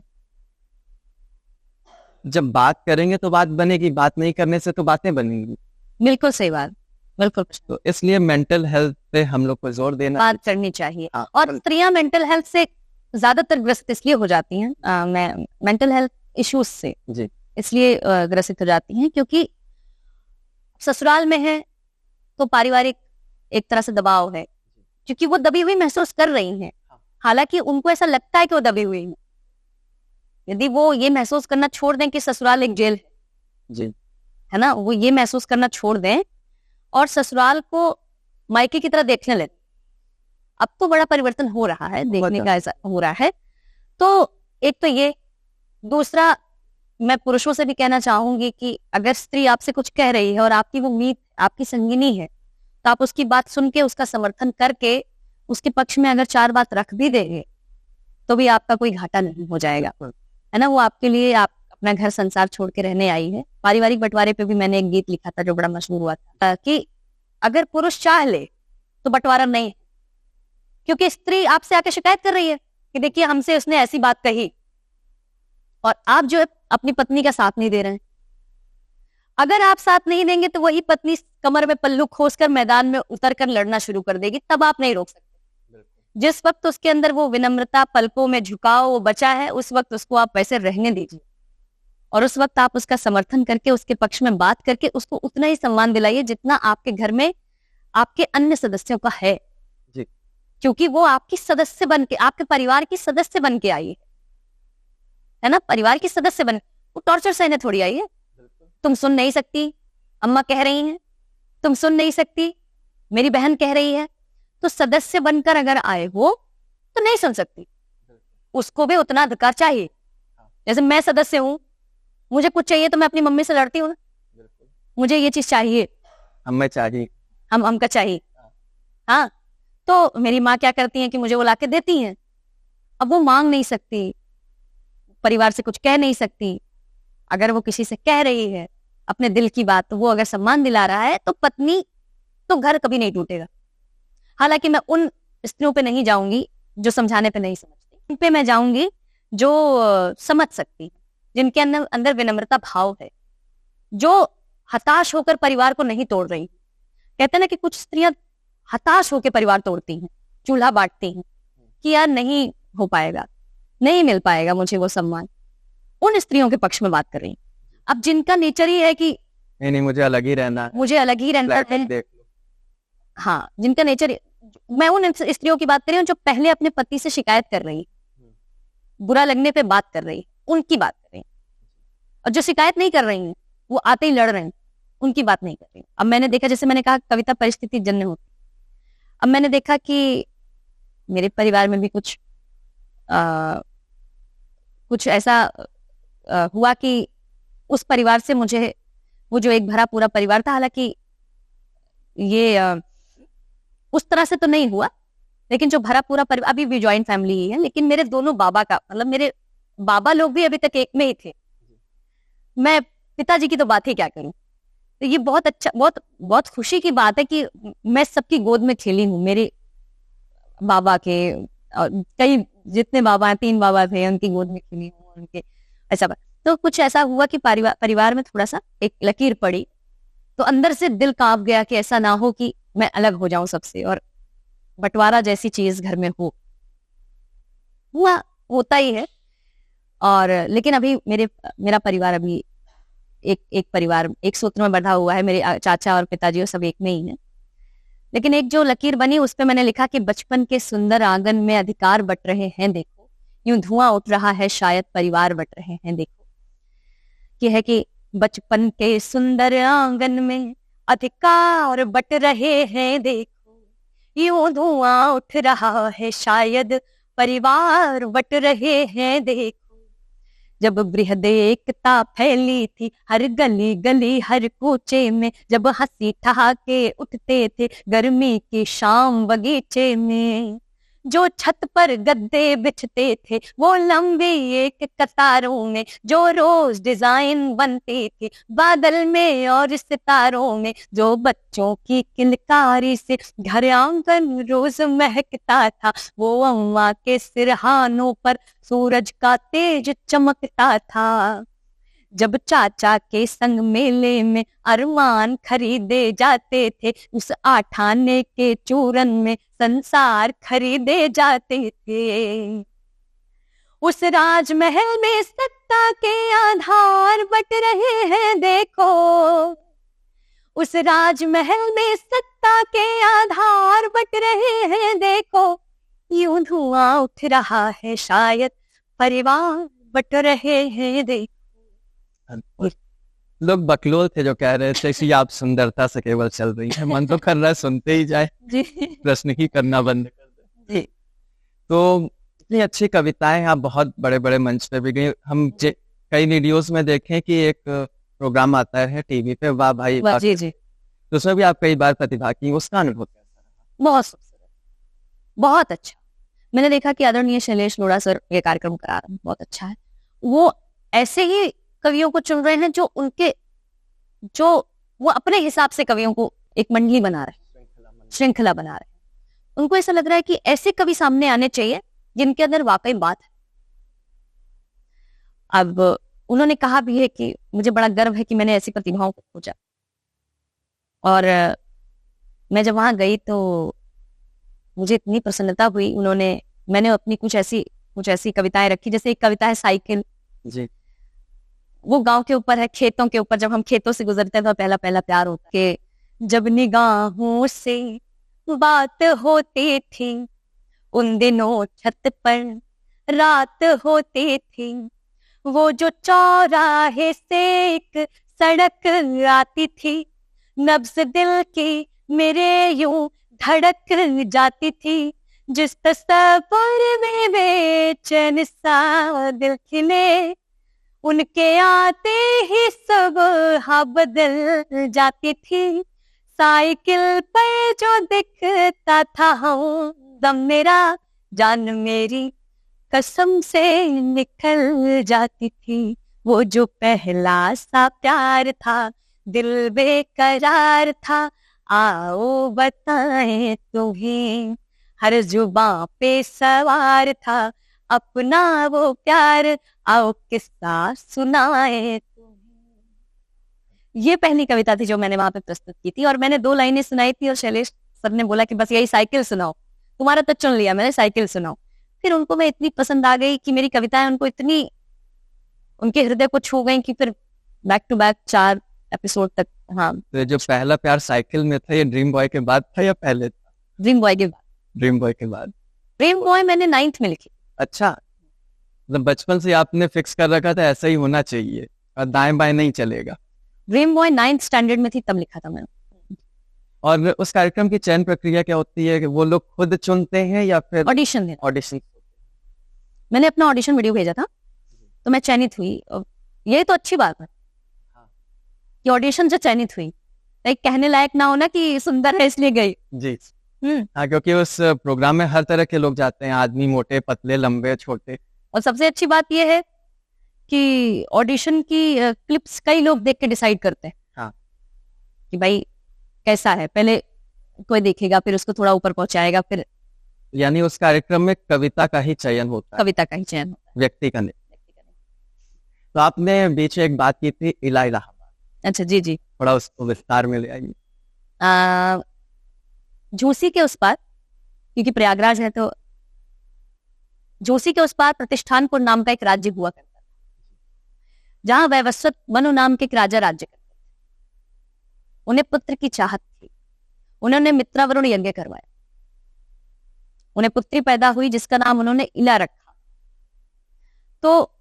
जब बात करेंगे तो बात बनेगी, बात नहीं करने से तो बातें बनेंगी। बिल्कुल सही बात, बिल्कुल। तो इसलिए मेंटल हेल्थ पे हम लोग को जोर देना, बात करनी चाहिए। और स्त्रियां मेंटल हेल्थ से ज्यादातर ग्रसित इसलिए हो जाती हैं, मेंटल हेल्थ इश्यूज से जी इसलिए ग्रसित हो जाती हैं क्योंकि ससुराल में है तो पारिवारिक एक तरह से दबाव है, क्योंकि वो दबी हुई महसूस कर रही हैं, हालांकि उनको ऐसा लगता है कि वो दबी हुई है। यदि वो ये महसूस करना छोड़ दें कि ससुराल एक जेल जी, है ना, वो ये महसूस करना छोड़ दें और ससुराल को मायके की तरह देखने लगे। अब तो बड़ा परिवर्तन हो रहा है, देखने का ऐसा हो रहा है। तो एक तो ये, दूसरा मैं पुरुषों से भी कहना चाहूंगी कि अगर स्त्री आपसे कुछ कह रही है और आपकी वो मीत आपकी संगिनी है, तो आप उसकी बात सुन के उसका समर्थन करके उसके पक्ष में अगर 4 बात रख भी देंगे तो भी आपका कोई घाटा नहीं हो जाएगा, है ना। वो आपके लिए, आप अपना घर संसार छोड़ के रहने आई है। पारिवारिक बंटवारे पे भी मैंने एक गीत लिखा था जो बड़ा मशहूर हुआ था कि अगर पुरुष चाह ले तो बंटवारा नहीं है, क्योंकि स्त्री आपसे आके शिकायत कर रही है कि देखिए हमसे उसने ऐसी बात कही, और आप जो है अपनी पत्नी का साथ नहीं दे रहे हैं। अगर आप साथ नहीं देंगे तो वही पत्नी कमर में पल्लू खोसकर मैदान में उतर कर लड़ना शुरू कर देगी, तब आप नहीं रोक सकते। जिस वक्त उसके अंदर वो विनम्रता, पलकों में झुकाव वो बचा है, उस वक्त उसको आप वैसे रहने दीजिए, और उस वक्त आप उसका समर्थन करके, उसके पक्ष में बात करके उसको उतना ही सम्मान दिलाइए जितना आपके घर में आपके अन्य सदस्यों का है जी। क्योंकि वो आपकी सदस्य बन के, आपके परिवार की सदस्य बन के आई है ना, परिवार की सदस्य बन, वो टॉर्चर सहने थोड़ी आई है। तुम सुन नहीं सकती, अम्मा कह रही हैं, तुम सुन नहीं सकती, मेरी बहन कह रही है, तो सदस्य बनकर अगर आए हो तो नहीं सुन सकती, उसको भी उतना अधिकार चाहिए। जैसे मैं सदस्य हूं, मुझे कुछ चाहिए तो मैं अपनी मम्मी से लड़ती हूँ ना, मुझे ये चीज चाहिए, हमें चाहिए, हमका चाहिए। हाँ, तो मेरी माँ क्या करती है कि मुझे वो लाके देती हैं। अब वो मांग नहीं सकती, परिवार से कुछ कह नहीं सकती। अगर वो किसी से कह रही है अपने दिल की बात, तो वो अगर सम्मान दिला रहा है तो पत्नी, तो घर कभी नहीं टूटेगा। हालांकि मैं उन स्त्रियों पे नहीं जाऊंगी जो समझाने पे नहीं समझती, उन पे मैं जाऊंगी जो समझ सकती, जिनके अंदर विनम्रता भाव है, जो हताश होकर परिवार को नहीं तोड़ रही। कहते हैं ना कि कुछ स्त्रियां हताश होकर परिवार तोड़ती हैं, चूल्हा बांटती हैं कि यार नहीं हो पाएगा, नहीं मिल पाएगा मुझे वो सम्मान। उन स्त्रियों के पक्ष में बात कर रही हूं। अब जिनका नेचर ही है कि नहीं मुझे अलग ही रहना है, मुझे अलग ही रहना है, हाँ, जिनका नेचर, मैं उन स्त्रियों की बात कर रही हूँ जो पहले अपने पति से शिकायत कर रही, बुरा लगने पे बात कर रही, उनकी बात कर रही। और जो शिकायत नहीं कर रही हैं, वो आते ही लड़ रहे हैं, उनकी बात नहीं कर रही। अब मैंने देखा, जैसे मैंने कहा कविता परिस्थिति जन्य होती, अब मैंने देखा कि मेरे परिवार में भी कुछ ऐसा हुआ कि उस परिवार से मुझे, वो जो एक भरा पूरा परिवार था, हालांकि ये उस तरह से तो नहीं हुआ, लेकिन जो भरा पूरा परिवार, अभी भी ज्वाइंट फैमिली ही है, लेकिन मेरे दोनों बाबा का, मतलब मेरे बाबा लोग भी अभी तक एक में ही थे, मैं पिताजी की तो बात ही क्या करूं। तो ये बहुत अच्छा, बहुत बहुत खुशी की बात है कि मैं सबकी गोद में खेली हूँ। मेरे बाबा के कई, जितने बाबा हैं, 3 बाबा थे, उनकी गोद में खेली हूँ, उनके ऐसा। तो कुछ ऐसा हुआ कि परिवार में थोड़ा सा एक लकीर पड़ी, तो अंदर से दिल कांप गया कि ऐसा ना हो कि मैं अलग हो जाऊं सबसे, और बंटवारा जैसी चीज घर में हुआ, होता ही है। और लेकिन अभी मेरा परिवार अभी एक परिवार, एक सूत्र में बंधा हुआ है। मेरे चाचा और पिताजी सब एक में ही है, लेकिन एक जो लकीर बनी उस पे मैंने लिखा कि बचपन के सुंदर आंगन में अधिकार बट रहे हैं देखो, यूं धुआं उठ रहा है शायद परिवार बट रहे हैं देखो। कि है कि बचपन के सुंदर आंगन में अधिकार बट रहे हैं देखो, यूं धुआं उठ रहा है शायद परिवार बट रहे हैं देखो। जब बृहद एकता फैली थी हर गली गली हर कूचे में, जब हंसी ठहाके उठते थे गर्मी की शाम बगीचे में, जो छत पर गद्दे बिछते थे वो लंबी एक कतारों में, जो रोज डिजाइन बनती थी बादल में और सितारों में, जो बच्चों की किलकारी से घर आंगन रोज महकता था, वो अम्मा के सिरहानों पर सूरज का तेज चमकता था। जब चाचा के संग मेले में अरमान खरीदे जाते थे, उस 8 आने के चूरन में संसार खरीदे जाते थे। उस राजमहल में सत्ता के आधार बट रहे हैं देखो, उस राजमहल में सत्ता के आधार बट रहे हैं देखो, यूं धुआं उठ रहा है शायद परिवार बट रहे हैं देखो। लोग बकलोल थे जो कह रहे थे कि आप सुंदरता से केवल चल रही है, मन तो कर रहा है सुनते ही जाए, प्रश्न ही करना बंद कर दे। तो इतनी अच्छी कविताएं आप बहुत बड़े बड़े मंच पे भी गई। हम कई वीडियोस में देखें कि एक प्रोग्राम आता है टीवी पे, वाह भाई वाह, जी जी, तो उसमें भी आप कई बार प्रतिभा की, उसका अनुभव कैसा रहा? बहुत बहुत अच्छा। मैंने देखा कि आदरणीय शैलेश लोढ़ा सर ये कार्यक्रम करा रहे हैं, बहुत अच्छा है। वो ऐसे ही कवियों को चुन रहे हैं जो वो अपने हिसाब से कवियों को एक मंडली बना रहे हैं, श्रृंखला बना रहे हैं। उनको ऐसा लग रहा है कि ऐसे कवि सामने आने चाहिए जिनके अंदर वाकई बात है। अब उन्होंने कहा भी है कि मुझे बड़ा गर्व है कि मैंने ऐसी प्रतिभाओं को खोजा। और मैं जब वहां गई तो मुझे इतनी प्रसन्नता हुई। मैंने अपनी कुछ ऐसी कविताएं रखी, जैसे एक कविता है साइकिल जी। वो गांव के ऊपर है, खेतों के ऊपर। जब हम खेतों से गुजरते हैं तो पहला पहला प्यार होता है कि जब निगाहों से बात होती थी, उन दिनों छत पर रात होती थी, वो जो चौराहे से एक सड़क आती थी, नब्ज दिल की मेरे यूं धड़क जाती थी, जिस तस्वर में बेचैन सा दिल खिले, उनके आते ही सब बदल जाती थी। साइकिल पर जो दिखता था हम दम मेरा, जान मेरी कसम से निकल जाती थी। वो जो पहला सा प्यार था, दिल बेकरार था, आओ बताएं तुम्हें, हर जुबां पे सवार था अपना वो प्यार, आओ किस्सा सुनाए तुम्हें। ये पहली कविता थी जो मैंने वहां पे प्रस्तुत की थी, और मैंने 2 लाइनें सुनाई थी और शैलेश सर ने बोला कि बस यही साइकिल सुनाओ, तुम्हारा तो चुन लिया मैंने, साइकिल सुनाओ। फिर उनको मैं इतनी पसंद आ गई कि मेरी कविताएं उनको इतनी उनके हृदय को छू गई कि फिर बैक टू बैक 4 एपिसोड तक। हाँ, तो जो पहला प्यार साइकिल में था, ये ड्रीम बॉय के बाद था या पहले था? ड्रीम बॉय के बाद। ड्रीम बॉय के बाद। ड्रीम बॉय मैंने 9th में लिखी। अच्छा, मतलब बचपन से आपने फिक्स कर रखा था ऐसा ही होना चाहिए और दाएं बाएं नहीं चलेगा। ड्रीम बॉय 9th स्टैंडर्ड में थी तब लिखा था मैंने। और उस कार्यक्रम की चयन प्रक्रिया क्या होती है कि वो लोग खुद चुनते हैं या फिर ऑडिशन? ऑडिशन। मैंने अपना ऑडिशन वीडियो भेजा था तो मैं चयनित हुई। ये तो अच्छी बात है कि ऑडिशन जो चयनित हुई, लाइक कहने लायक ना हो ना कि सुंदर है इसलिए गई। जी। हाँ, क्योंकि उस प्रोग्राम में हर तरह के लोग जाते हैं, आदमी मोटे पतले लंबे छोटे। और सबसे अच्छी बात यह है कि ऑडिशन की क्लिप्स कई लोग देख के डिसाइड करते हैं। हाँ। कि भाई कैसा है, पहले कोई देखेगा फिर उसको थोड़ा ऊपर पहुंचाएगा, फिर यानी उस कार्यक्रम में कविता का ही चयन होता है? कविता का ही चयन होता है, व्यक्ति का नहीं। तो आपने बीच में एक बात की थी इलाहाबाद। अच्छा, जी जी, थोड़ा उसको विस्तार में ले आइए। झूसी के उस पार, क्योंकि प्रयागराज है तो झूसी के उस पार प्रतिष्ठानपुर नाम का एक राज्य हुआ करता था, जहां वैवस्वत मनु नाम के एक राजा राज्य करते थे। उन्हें पुत्र की चाहत थी, उन्होंने मित्रावरुण यज्ञ करवाया, उन्हें पुत्री पैदा हुई जिसका नाम उन्होंने इला रखा। तो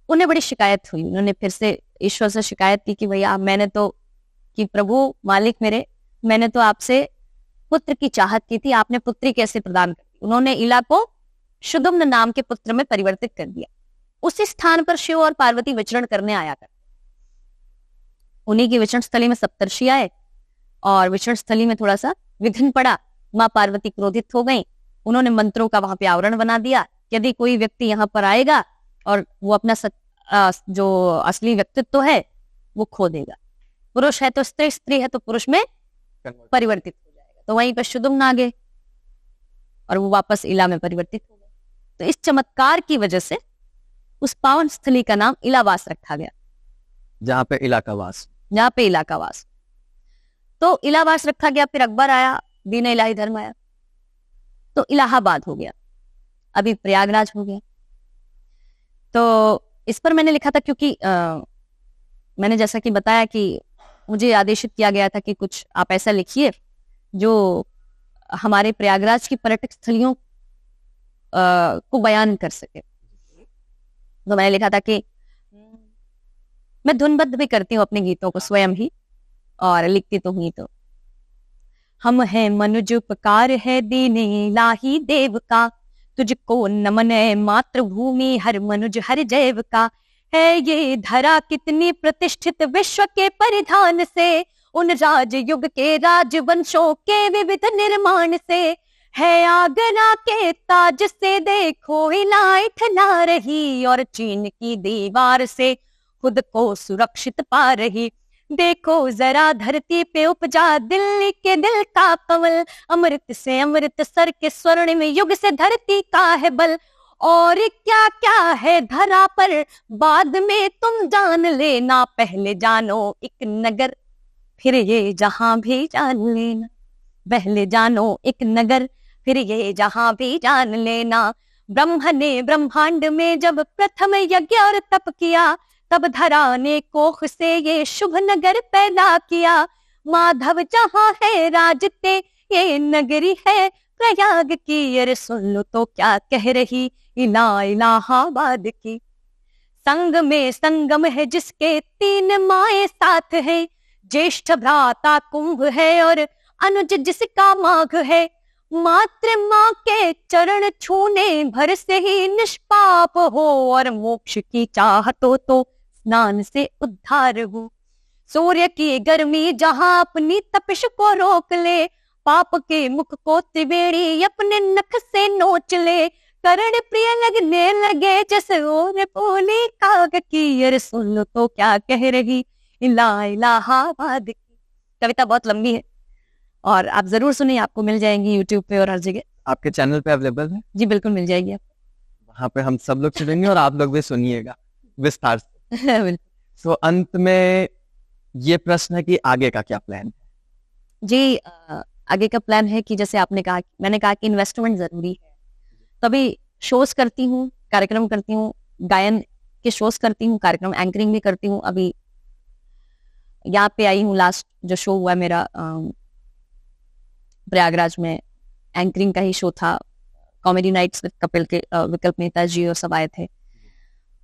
उन्हें बड़ी शिकायत हुई, उन्होंने फिर से ईश्वर से शिकायत की कि भैया मैंने तो, कि प्रभु मालिक मेरे, मैंने तो आपसे पुत्र की चाहत की थी, आपने पुत्री कैसे प्रदान कर दी। उन्होंने इला को शुदुम्न नाम के पुत्र में परिवर्तित कर दिया। उसी स्थान पर शिव और पार्वती विचरण करने आया करते। उन्हीं की विचरण स्थली में सप्तर्षि आए और विचरण स्थली में थोड़ा सा विघ्न पड़ा, माँ पार्वती क्रोधित हो गई। उन्होंने मंत्रों का वहां पे आवरण बना दिया, यदि कोई व्यक्ति यहाँ पर आएगा और वो अपना जो असली व्यक्तित्व है वो खो देगा, पुरुष है तो स्त्री, स्त्री है तो पुरुष में परिवर्तित हो जाएगा। तो वहीं पर शुदुम्न आ गए और वो वापस इला में परिवर्तित हो गए। तो इस चमत्कार की वजह से उस पावन स्थली का नाम इलावास रखा गया, जहाँ पे इला का वास। जहाँ पे इला का वास, तो इलावास रखा गया। फिर अकबर आया, दीन इलाही धर्म आया, तो इलाहाबाद हो गया, अभी प्रयागराज हो गया। तो इस पर मैंने लिखा था क्योंकि मैंने जैसा कि बताया कि मुझे आदेशित किया गया था कि कुछ आप ऐसा लिखिए जो हमारे प्रयागराज की पर्यटक स्थलियों को बयान कर सके। तो मैंने लिखा था कि मैं धुनबद्ध भी करती हूँ अपने गीतों को स्वयं ही, और लिखती तो हुई। तो हम हैं मनुज उपकार है दीन इलाही देव का, तुझको नमन है मातृभूमि हर मनुज हर जैव का। है ये धरा कितनी प्रतिष्ठित विश्व के परिधान से, उन राज युग के राजवंशों के विविध निर्माण से। है आगरा के ताज से देखो इला इठला रही, और चीन की दीवार से खुद को सुरक्षित पा रही। देखो जरा धरती पे उपजा दिल्ली के दिल का कमल, अमृत से अमृत सर के स्वर्णिम युग से धरती का है बल। और क्या क्या है धरा पर बाद में तुम जान लेना, पहले जानो एक नगर फिर ये जहां भी जान लेना, पहले जानो एक नगर फिर ये जहां भी जान लेना। ब्रह्म ने ब्रह्मांड में जब प्रथम यज्ञ और तप किया, तब धरा ने कोख से ये शुभ नगर पैदा किया। माधव जहां है राजते ये नगरी है प्रयाग की, अरे सुन लो तो क्या कह रही इलाहाबाद की। संग में संगम है जिसके तीन माए साथ है, ज्येष्ठ भ्राता कुंभ है और अनुज जिसका माघ है। मात्र माँ के चरण छूने भर से ही निष्पाप हो, और मोक्ष की चाहतो तो स्नान से उद्धार हो। सूर्य की गर्मी जहां अपनी तपिश को रोक ले, पाप के मुख को त्रिवेणी अपने नख से नोच ले। करण प्रिय लगने लगे जैसे और बोली काग की, अरे सुन लो तो क्या कह रही इलाहाबाद की। कविता बहुत लंबी है और आप जरूर सुनिए, आपको मिल जाएंगी यूट्यूब पे और हर जगह। आपके चैनल पे अवेलेबल है? जी बिल्कुल मिल जाएगी आपको। वहाँ पे हम सब लोग सुनेंगे और आप लोग भी सुनिएगा विस्तार से। तो अंत में ये प्रश्न है कि आगे का क्या प्लान है? जी आगे का प्लान है कि जैसे आपने कहा, मैंने कहा कि इन्वेस्टमेंट जरूरी है, तभी शोज करती हूँ, कार्यक्रम करती हूँ, गायन के शोज करती हूँ, कार्यक्रम एंकरिंग भी करती हूँ। अभी यहाँ पे आई हूँ, लास्ट जो शो हुआ मेरा प्रयागराज में एंकरिंग का ही शो था, कॉमेडी नाइट्स विद कपिल के विकल्प मेहता जी और सब आए थे।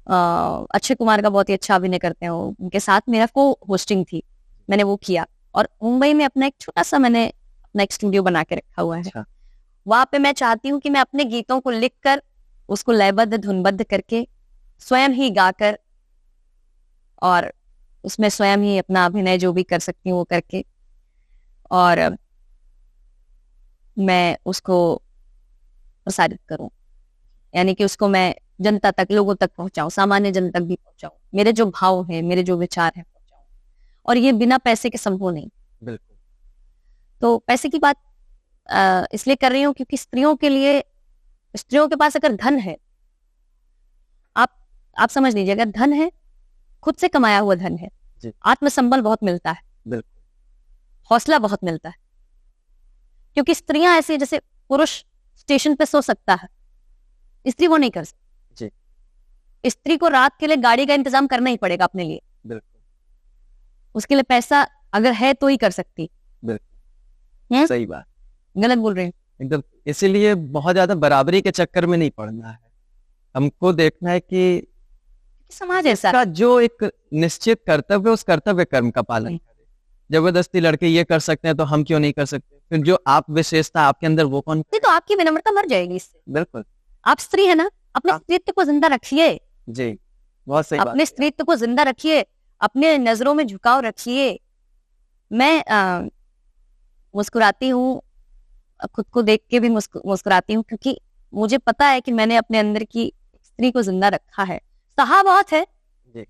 अक्षय कुमार का बहुत ही अच्छा अभिनय करते हैं वो, उनके साथ मेरा को होस्टिंग थी, मैंने वो किया। और मुंबई में अपना एक छोटा सा मैंने अपना एक स्टूडियो बना के रखा हुआ है। अच्छा। वहां पे मैं चाहती हूँ कि मैं अपने गीतों को लिखकर उसको लयबद्ध धुनबद्ध करके स्वयं ही गाकर और उसमें स्वयं ही अपना अभिनय जो भी कर सकती हूँ वो करके, और मैं उसको प्रसारित करूं, यानी कि उसको मैं जनता तक, लोगों तक पहुंचाऊं, सामान्य जन तक भी पहुंचाऊं, मेरे जो भाव है, मेरे जो विचार है पहुंचाऊं, और ये बिना पैसे के संभव नहीं। बिल्कुल। तो पैसे की बात इसलिए कर रही हूँ क्योंकि स्त्रियों के लिए, स्त्रियों के पास अगर धन है, आप समझ लीजिए, अगर धन है, खुद से कमाया हुआ धन है, आत्मसंबल बहुत मिलता है, बिल्कुल, हौसला बहुत मिलता है। क्योंकि स्त्रियां ऐसे, जैसे पुरुष स्टेशन पे सो सकता है, स्त्री वो नहीं कर सकती। स्त्री को रात के लिए गाड़ी का इंतजाम करना ही पड़ेगा अपने लिए। बिल्कुल। उसके लिए पैसा अगर है तो ही कर सकती। बिल्कुल सही बात। गलत बोल रही हूँ? एकदम। इसीलिए बहुत ज्यादा बराबरी के चक्कर में नहीं पड़ना है, हमको देखना है कि समाज ऐसा का जो एक निश्चित कर्तव्य, उस कर्तव्य कर्म का पालन करे। जबरदस्ती लड़के ये कर सकते हैं तो हम क्यों नहीं कर सकते? फिर जो आप विशेषता आपके अंदर वो कौन? तो आपकी विनम्रता मर जाएगी इससे। बिल्कुल। आप स्त्री है ना, अपने स्त्रीत्व को जिंदा रखिए। जी बहुत सही। अपने स्त्रीत्व को जिंदा रखिए, अपने नजरों में झुकाव रखिए। मैं मुस्कुराती हूँ, खुद को देख के भी मुस्कुराती हूँ, क्योंकि मुझे पता है कि मैंने अपने अंदर की स्त्री को जिंदा रखा है। सहा बहुत है जी।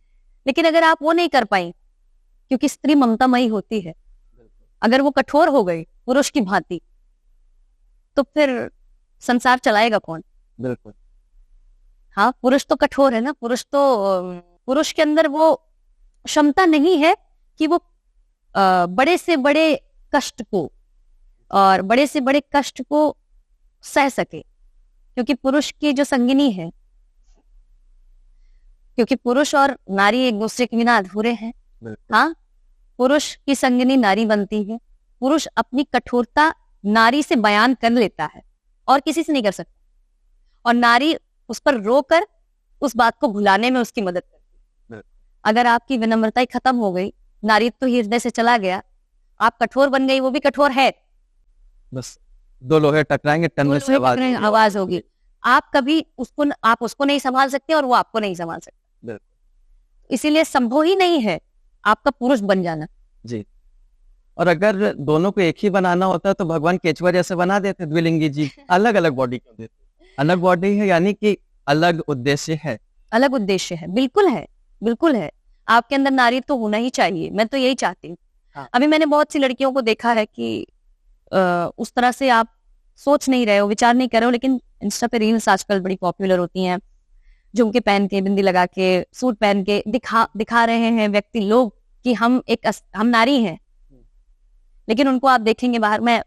लेकिन अगर आप वो नहीं कर पाई, क्योंकि स्त्री ममतामयी होती है, अगर वो कठोर हो गई पुरुष की भांति, तो फिर संसार चलाएगा कौन? बिल्कुल। हाँ, पुरुष तो कठोर है ना, पुरुष के अंदर वो क्षमता नहीं है कि वो बड़े से बड़े कष्ट को और बड़े से बड़े कष्ट को सह सके, क्योंकि पुरुष की जो संगिनी है, क्योंकि पुरुष और नारी एक दूसरे के बिना अधूरे हैं। हाँ, पुरुष की संगिनी नारी बनती है, पुरुष अपनी कठोरता नारी से बयान कर लेता है और किसी से नहीं कर सकता, और नारी उस पर रोकर उस बात को भुलाने में उसकी मदद करती है। अगर आपकी विनम्रता ही खत्म हो गई, नारी तो हृदय से चला गया, आप कठोर बन गई, वो भी कठोर है, बस दो लोहे टकराएंगे, टन से आवाज होगी। आप कभी आप उसको नहीं संभाल सकते और वो आपको नहीं संभाल सकते। इसीलिए संभव ही नहीं है आपका पुरुष बन जाना। जी। और अगर दोनों को एक ही बनाना होता तो भगवान केचुआ जैसे बना देते, द्विलिंगी जी। अलग अलग बॉडी क्यों देते? अलग बॉडी है यानी कि अलग उद्देश्य है। अलग उद्देश्य है, बिल्कुल है, बिल्कुल है। आपके अंदर नारी तो होना ही चाहिए, मैं तो यही चाहती हूँ। हाँ। अभी मैंने बहुत सी लड़कियों को देखा है कि उस तरह से आप सोच नहीं रहे हो, विचार नहीं कर रहे हो, लेकिन इंस्टा पे रील्स आजकल बड़ी पॉपुलर होती हैं, झुमके पहन के, बिंदी लगा के, सूट पहन के दिखा रहे हैं व्यक्ति लोग कि हम नारी हैं। लेकिन उनको आप देखेंगे बाहर, मैं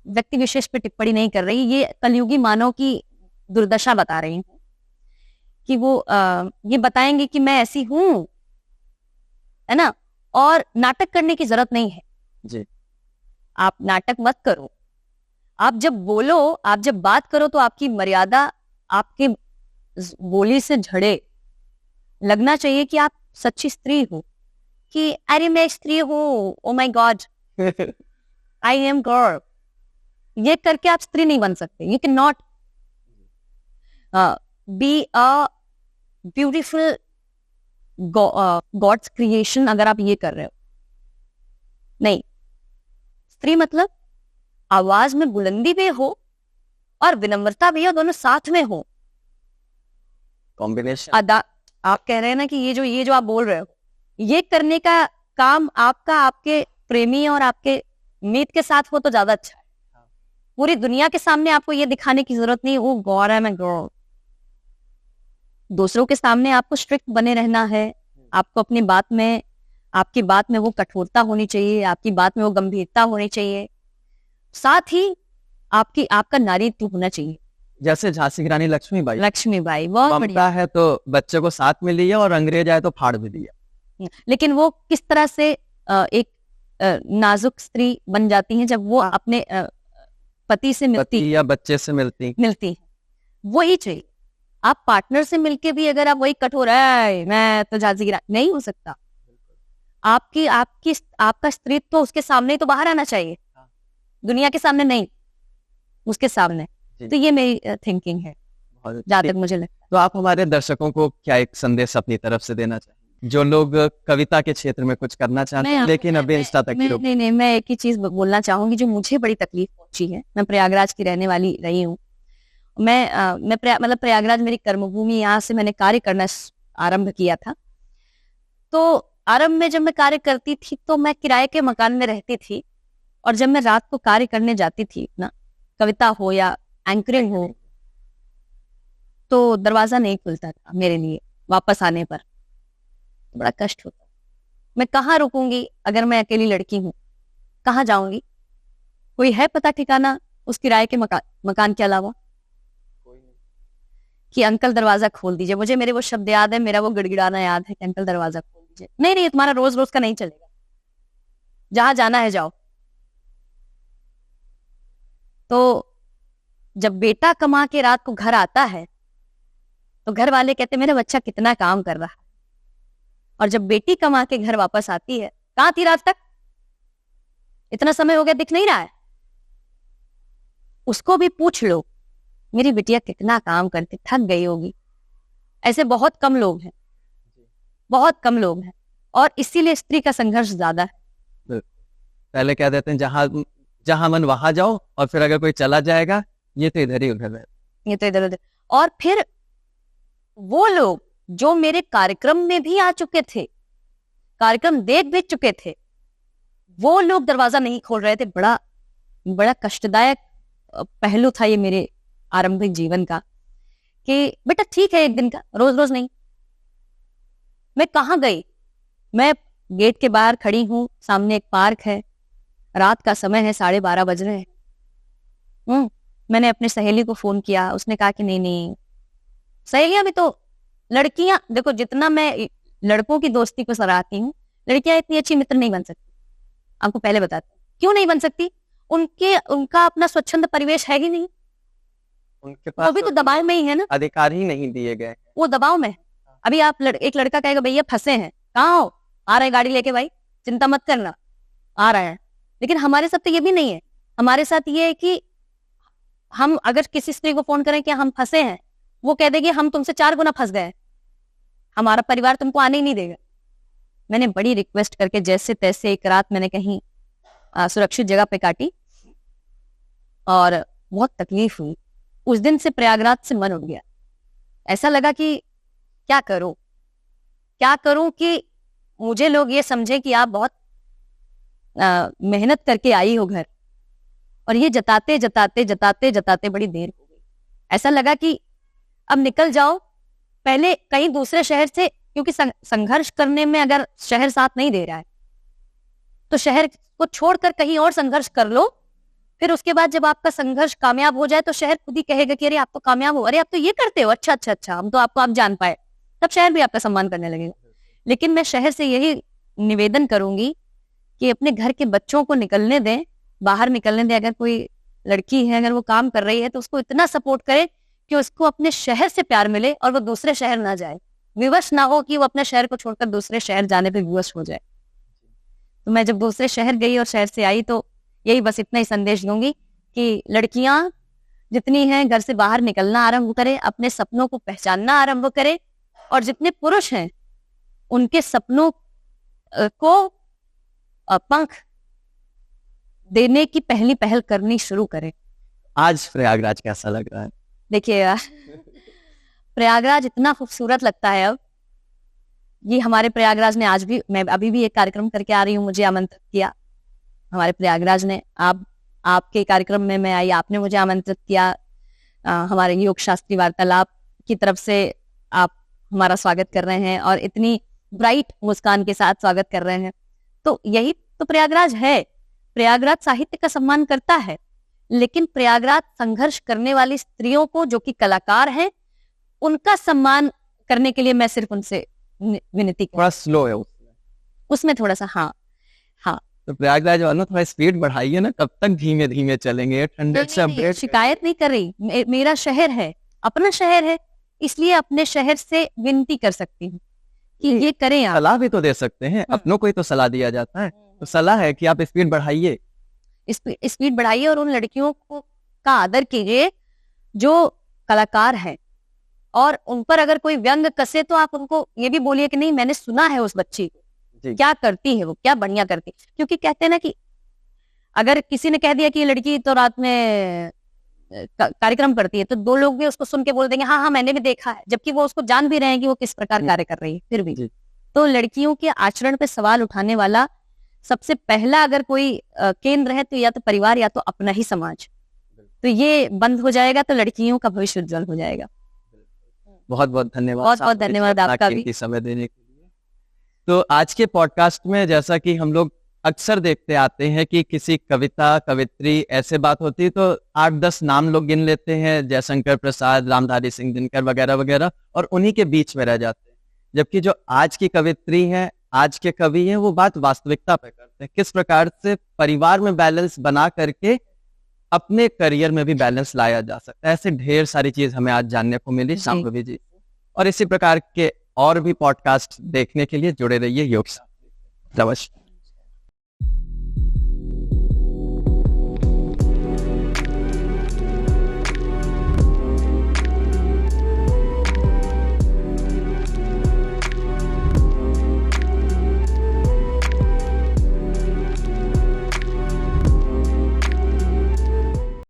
व्यक्ति विशेष पे टिप्पणी नहीं कर रही, ये कलयुगी मानव की दुर्दशा बता रही हूँ कि वो ये बताएंगे कि मैं ऐसी हूं, है ना, और नाटक करने की जरूरत नहीं है जी। आप नाटक मत करो, आप जब बोलो, आप जब बात करो तो आपकी मर्यादा आपके बोली से झड़े, लगना चाहिए कि आप सच्ची स्त्री हो, कि अरे मैं स्त्री हूं, oh my God I am girl, ये करके आप स्त्री नहीं बन सकते। You can not be a beautiful God's creation अगर आप ये कर रहे हो। नहीं, स्त्री मतलब आवाज में बुलंदी भी हो और विनम्रता भी हो, दोनों साथ में हो, कॉम्बिनेशन। अदा आप कह रहे हैं ना कि ये जो आप बोल रहे हो, ये करने का काम आपका आपके प्रेमी और आपके मीत के साथ हो तो ज्यादा अच्छा है। पूरी दुनिया के सामने आपको ये दिखाने की जरूरत नहीं वो गौर है, मैं गौर। दूसरों के सामने आपको स्ट्रिक्ट बने रहना है, आपको अपनी बात में, आपकी बात में वो कठोरता होनी चाहिए, आपकी बात में वो गंभीरता होनी चाहिए, साथ ही आपका नारीत्व होना चाहिए। जैसे झांसी की रानी लक्ष्मीबाई, बहुत ममता बढ़िया है तो बच्चे को साथ में लिया और अंग्रेज आए तो फाड़ भी दिया। लेकिन वो किस तरह से एक नाजुक स्त्री बन जाती हैं जब वो अपने पति से मिलती या बच्चे से मिलती है। वही चाहिए। आप पार्टनर से मिलके भी अगर आप वही कठोर है, मैं तो झांसी की रानी, नहीं हो सकता। आपका स्त्रीत्व तो उसके सामने ही तो बाहर आना चाहिए, दुनिया के सामने नहीं, उसके सामने। तो ये मेरी थिंकिंग है जहां तक मुझे लगता है। तो आप हमारे दर्शकों को क्या एक संदेश अपनी तरफ से देना चाहिए, जो लोग कविता के क्षेत्र में कुछ करना चाहते हैं लेकिन अभी इंस्टा तक ही नहीं, मैं एक ही चीज बोलना चाहूंगी जो मुझे बड़ी तकलीफ पहुंची है। मैं प्रयागराज की रहने वाली रही हूँ। मैं मतलब प्रयागराज मेरी कर्मभूमि, यहाँ से मैंने कार्य करना आरंभ किया था। तो आरंभ में जब मैं कार्य करती थी तो मैं किराए के मकान में रहती थी, और जब मैं रात को कार्य करने जाती थी ना, कविता हो या एंकरिंग हो, तो दरवाजा नहीं खुलता था मेरे लिए। वापस आने पर बड़ा कष्ट होता। मैं कहाँ रुकूंगी अगर मैं अकेली लड़की हूँ, कहाँ जाऊंगी? कोई है पता ठिकाना उस किराए के मकान के अलावा? कि अंकल दरवाजा खोल दीजिए। मुझे मेरे वो शब्द याद है, मेरा वो गिड़गिड़ाना याद है कि अंकल दरवाजा खोल दीजिए। नहीं, तुम्हारा रोज रोज का नहीं चलेगा, जहां जाना है जाओ। तो जब बेटा कमा के रात को घर आता है तो घर वाले कहते मेरा बच्चा कितना काम कर रहा है, और जब बेटी कमा के घर वापस आती है, कहां थी रात तक, इतना समय हो गया दिख नहीं रहा है? उसको भी पूछ लो मेरी बिटिया कितना काम करती, थक गई होगी। ऐसे बहुत कम लोग हैं, बहुत कम लोग हैं, और इसीलिए स्त्री का संघर्ष ज्यादा है। पहले कह देते हैं जहां मन वहां जाओ, और फिर अगर कोई चला जाएगा ये तो इधर ही उधर है, ये तो इधर उधर। और फिर वो लोग जो मेरे कार्यक्रम में भी आ चुके थे, कार्यक्रम देख भी चुके थे, वो लोग दरवाजा नहीं खोल रहे थे। बड़ा बड़ा कष्टदायक पहलू था ये मेरे आरंभिक जीवन का, कि बेटा ठीक है एक दिन का, रोज रोज नहीं। मैं कहाँ गई? मैं गेट के बाहर खड़ी हूँ, सामने एक पार्क है, रात का समय है, 12:30 बज रहे हैं। मैंने अपनी सहेली को फोन किया, उसने कहा कि नहीं, सहेलियां भी तो लड़कियां, देखो जितना मैं लड़कों की दोस्ती को सराहती हूँ, लड़कियां इतनी अच्छी मित्र नहीं बन सकती। आपको पहले बताती हूँ क्यों नहीं बन सकती। उनका अपना स्वच्छंद परिवेश है ही नहीं, उनके पास वो भी तो दबाव में ही है ना, अधिकार ही नहीं दिए गए, वो दबाव में है। अभी आप एक लड़का कहेगा भैया फंसे हैं, कहाँ हो? आ रहे गाड़ी लेके, भाई चिंता मत करना, आ रहा है। लेकिन हमारे साथ तो ये भी नहीं है। हमारे साथ ये है कि हम अगर किसी स्त्री को फोन करें कि हम फंसे हैं, वो कह देगी हम तुमसे 4 गुना फंस गए, हमारा परिवार तुमको आने ही नहीं देगा। मैंने बड़ी रिक्वेस्ट करके जैसे तैसे एक रात मैंने कहीं सुरक्षित जगह पे काटी, और बहुत तकलीफ हुई। उस दिन से प्रयागराज से मन उठ गया। ऐसा लगा कि क्या करूं कि मुझे लोग ये समझे कि आप बहुत मेहनत करके आई हो घर, और ये जताते जताते जताते जताते बड़ी देर हो गई। ऐसा लगा कि अब निकल जाओ पहले कहीं दूसरे शहर से, क्योंकि संघर्ष करने में अगर शहर साथ नहीं दे रहा है तो शहर को छोड़कर कहीं और संघर्ष कर लो। फिर उसके बाद जब आपका संघर्ष कामयाब हो जाए तो शहर खुद ही कहेगा कि अरे आप तो कामयाब हो, अरे आप तो ये करते हो, अच्छा अच्छा अच्छा, हम तो आपको आप जान पाए, तब शहर भी आपका सम्मान करने लगेगा। लेकिन मैं शहर से यही निवेदन करूंगी कि अपने घर के बच्चों को निकलने दें, बाहर निकलने दें। अगर कोई लड़की है, अगर वो काम कर रही है तो उसको इतना सपोर्ट करे कि उसको अपने शहर से प्यार मिले और वो दूसरे शहर ना जाए, विवश ना हो कि वो अपने शहर को छोड़कर दूसरे शहर जाने पे विवश हो जाए। तो मैं जब दूसरे शहर गई और शहर से आई तो यही बस इतना ही संदेश दूंगी कि लड़कियां जितनी हैं घर से बाहर निकलना आरंभ करें, अपने सपनों को पहचानना आरंभ करें, और जितने पुरुष हैं उनके सपनों को पंख देने की पहली पहल करनी शुरू करें। आज प्रयागराज कैसा लग रहा है? देखिए प्रयागराज इतना खूबसूरत लगता है। अब ये हमारे प्रयागराज ने आज भी, मैं अभी भी एक कार्यक्रम करके आ रही हूँ, मुझे आमंत्रित किया हमारे प्रयागराज ने। आपके कार्यक्रम में मैं आई, आपने मुझे आमंत्रित किया। हमारे योग शास्त्री वार्तालाप की तरफ से आप हमारा स्वागत कर रहे हैं और इतनी ब्राइट मुस्कान के साथ स्वागत कर रहे हैं। तो यही तो प्रयागराज है। प्रयागराज साहित्य का सम्मान करता है, लेकिन प्रयागराज संघर्ष करने वाली स्त्रियों को, जो कि कलाकार हैं, उनका सम्मान करने के लिए मैं सिर्फ उनसे विनती थोड़ा स्लो है उसमें थोड़ा सा। हाँ हाँ, तो प्रयागराज वालों थोड़ा स्पीड बढ़ाइए ना, कब तक धीमे धीमे चलेंगे? शिकायत नहीं कर रही, मेरा शहर है, अपना शहर है, इसलिए अपने शहर से विनती कर सकती हूँ कि ये करें आप। सलाह भी तो दे सकते हैं, अपनों को ही तो सलाह दिया जाता है। तो सलाह है कि आप स्पीड बढ़ाइए, स्पीड बढ़ाइए और उन लड़कियों को का आदर कीजिए जो कलाकार हैं, और उन पर अगर कोई व्यंग कसे तो आप उनको ये भी बोलिए कि नहीं, मैंने सुना है उस बच्ची को, क्या करती है वो, क्या बढ़िया करती। क्योंकि कहते हैं ना कि अगर किसी ने कह दिया कि ये लड़की तो रात में कार्यक्रम करती है, तो दो लोग भी उसको सुन के बोल देंगे हाँ हाँ मैंने भी देखा है, जबकि वो उसको जान भी रहे हैं कि वो किस प्रकार कार्य कर रही है। फिर भी तो लड़कियों के आचरण पे सवाल उठाने वाला सबसे पहला अगर कोई केंद्र है तो या तो परिवार या तो अपना ही समाज। तो ये बंद हो जाएगा तो लड़कियों का भविष्य उज्जवल हो जाएगा। बहुत बहुत धन्यवाद। बहुत बहुत धन्यवाद आपका भी समय देने के लिए। तो आज के पॉडकास्ट में जैसा कि हम लोग अक्सर देखते आते हैं कि किसी कविता कवित्री ऐसे बात होती है तो 8-10 नाम लोग गिन लेते हैं, जयशंकर प्रसाद, रामधारी सिंह दिनकर वगैरह वगैरह, और उन्हीं के बीच में रह जाते हैं। जबकि जो आज की कवित्री हैं, आज के कवि हैं, वो बात वास्तविकता पे करते हैं, किस प्रकार से परिवार में बैलेंस बना करके अपने करियर में भी बैलेंस लाया जा सकता है। ऐसे ढेर सारी चीज हमें आज जानने को मिली शांभवी जी। और इसी प्रकार के और भी पॉडकास्ट देखने के लिए जुड़े रहिए योग शास्त्री। नमस्कार।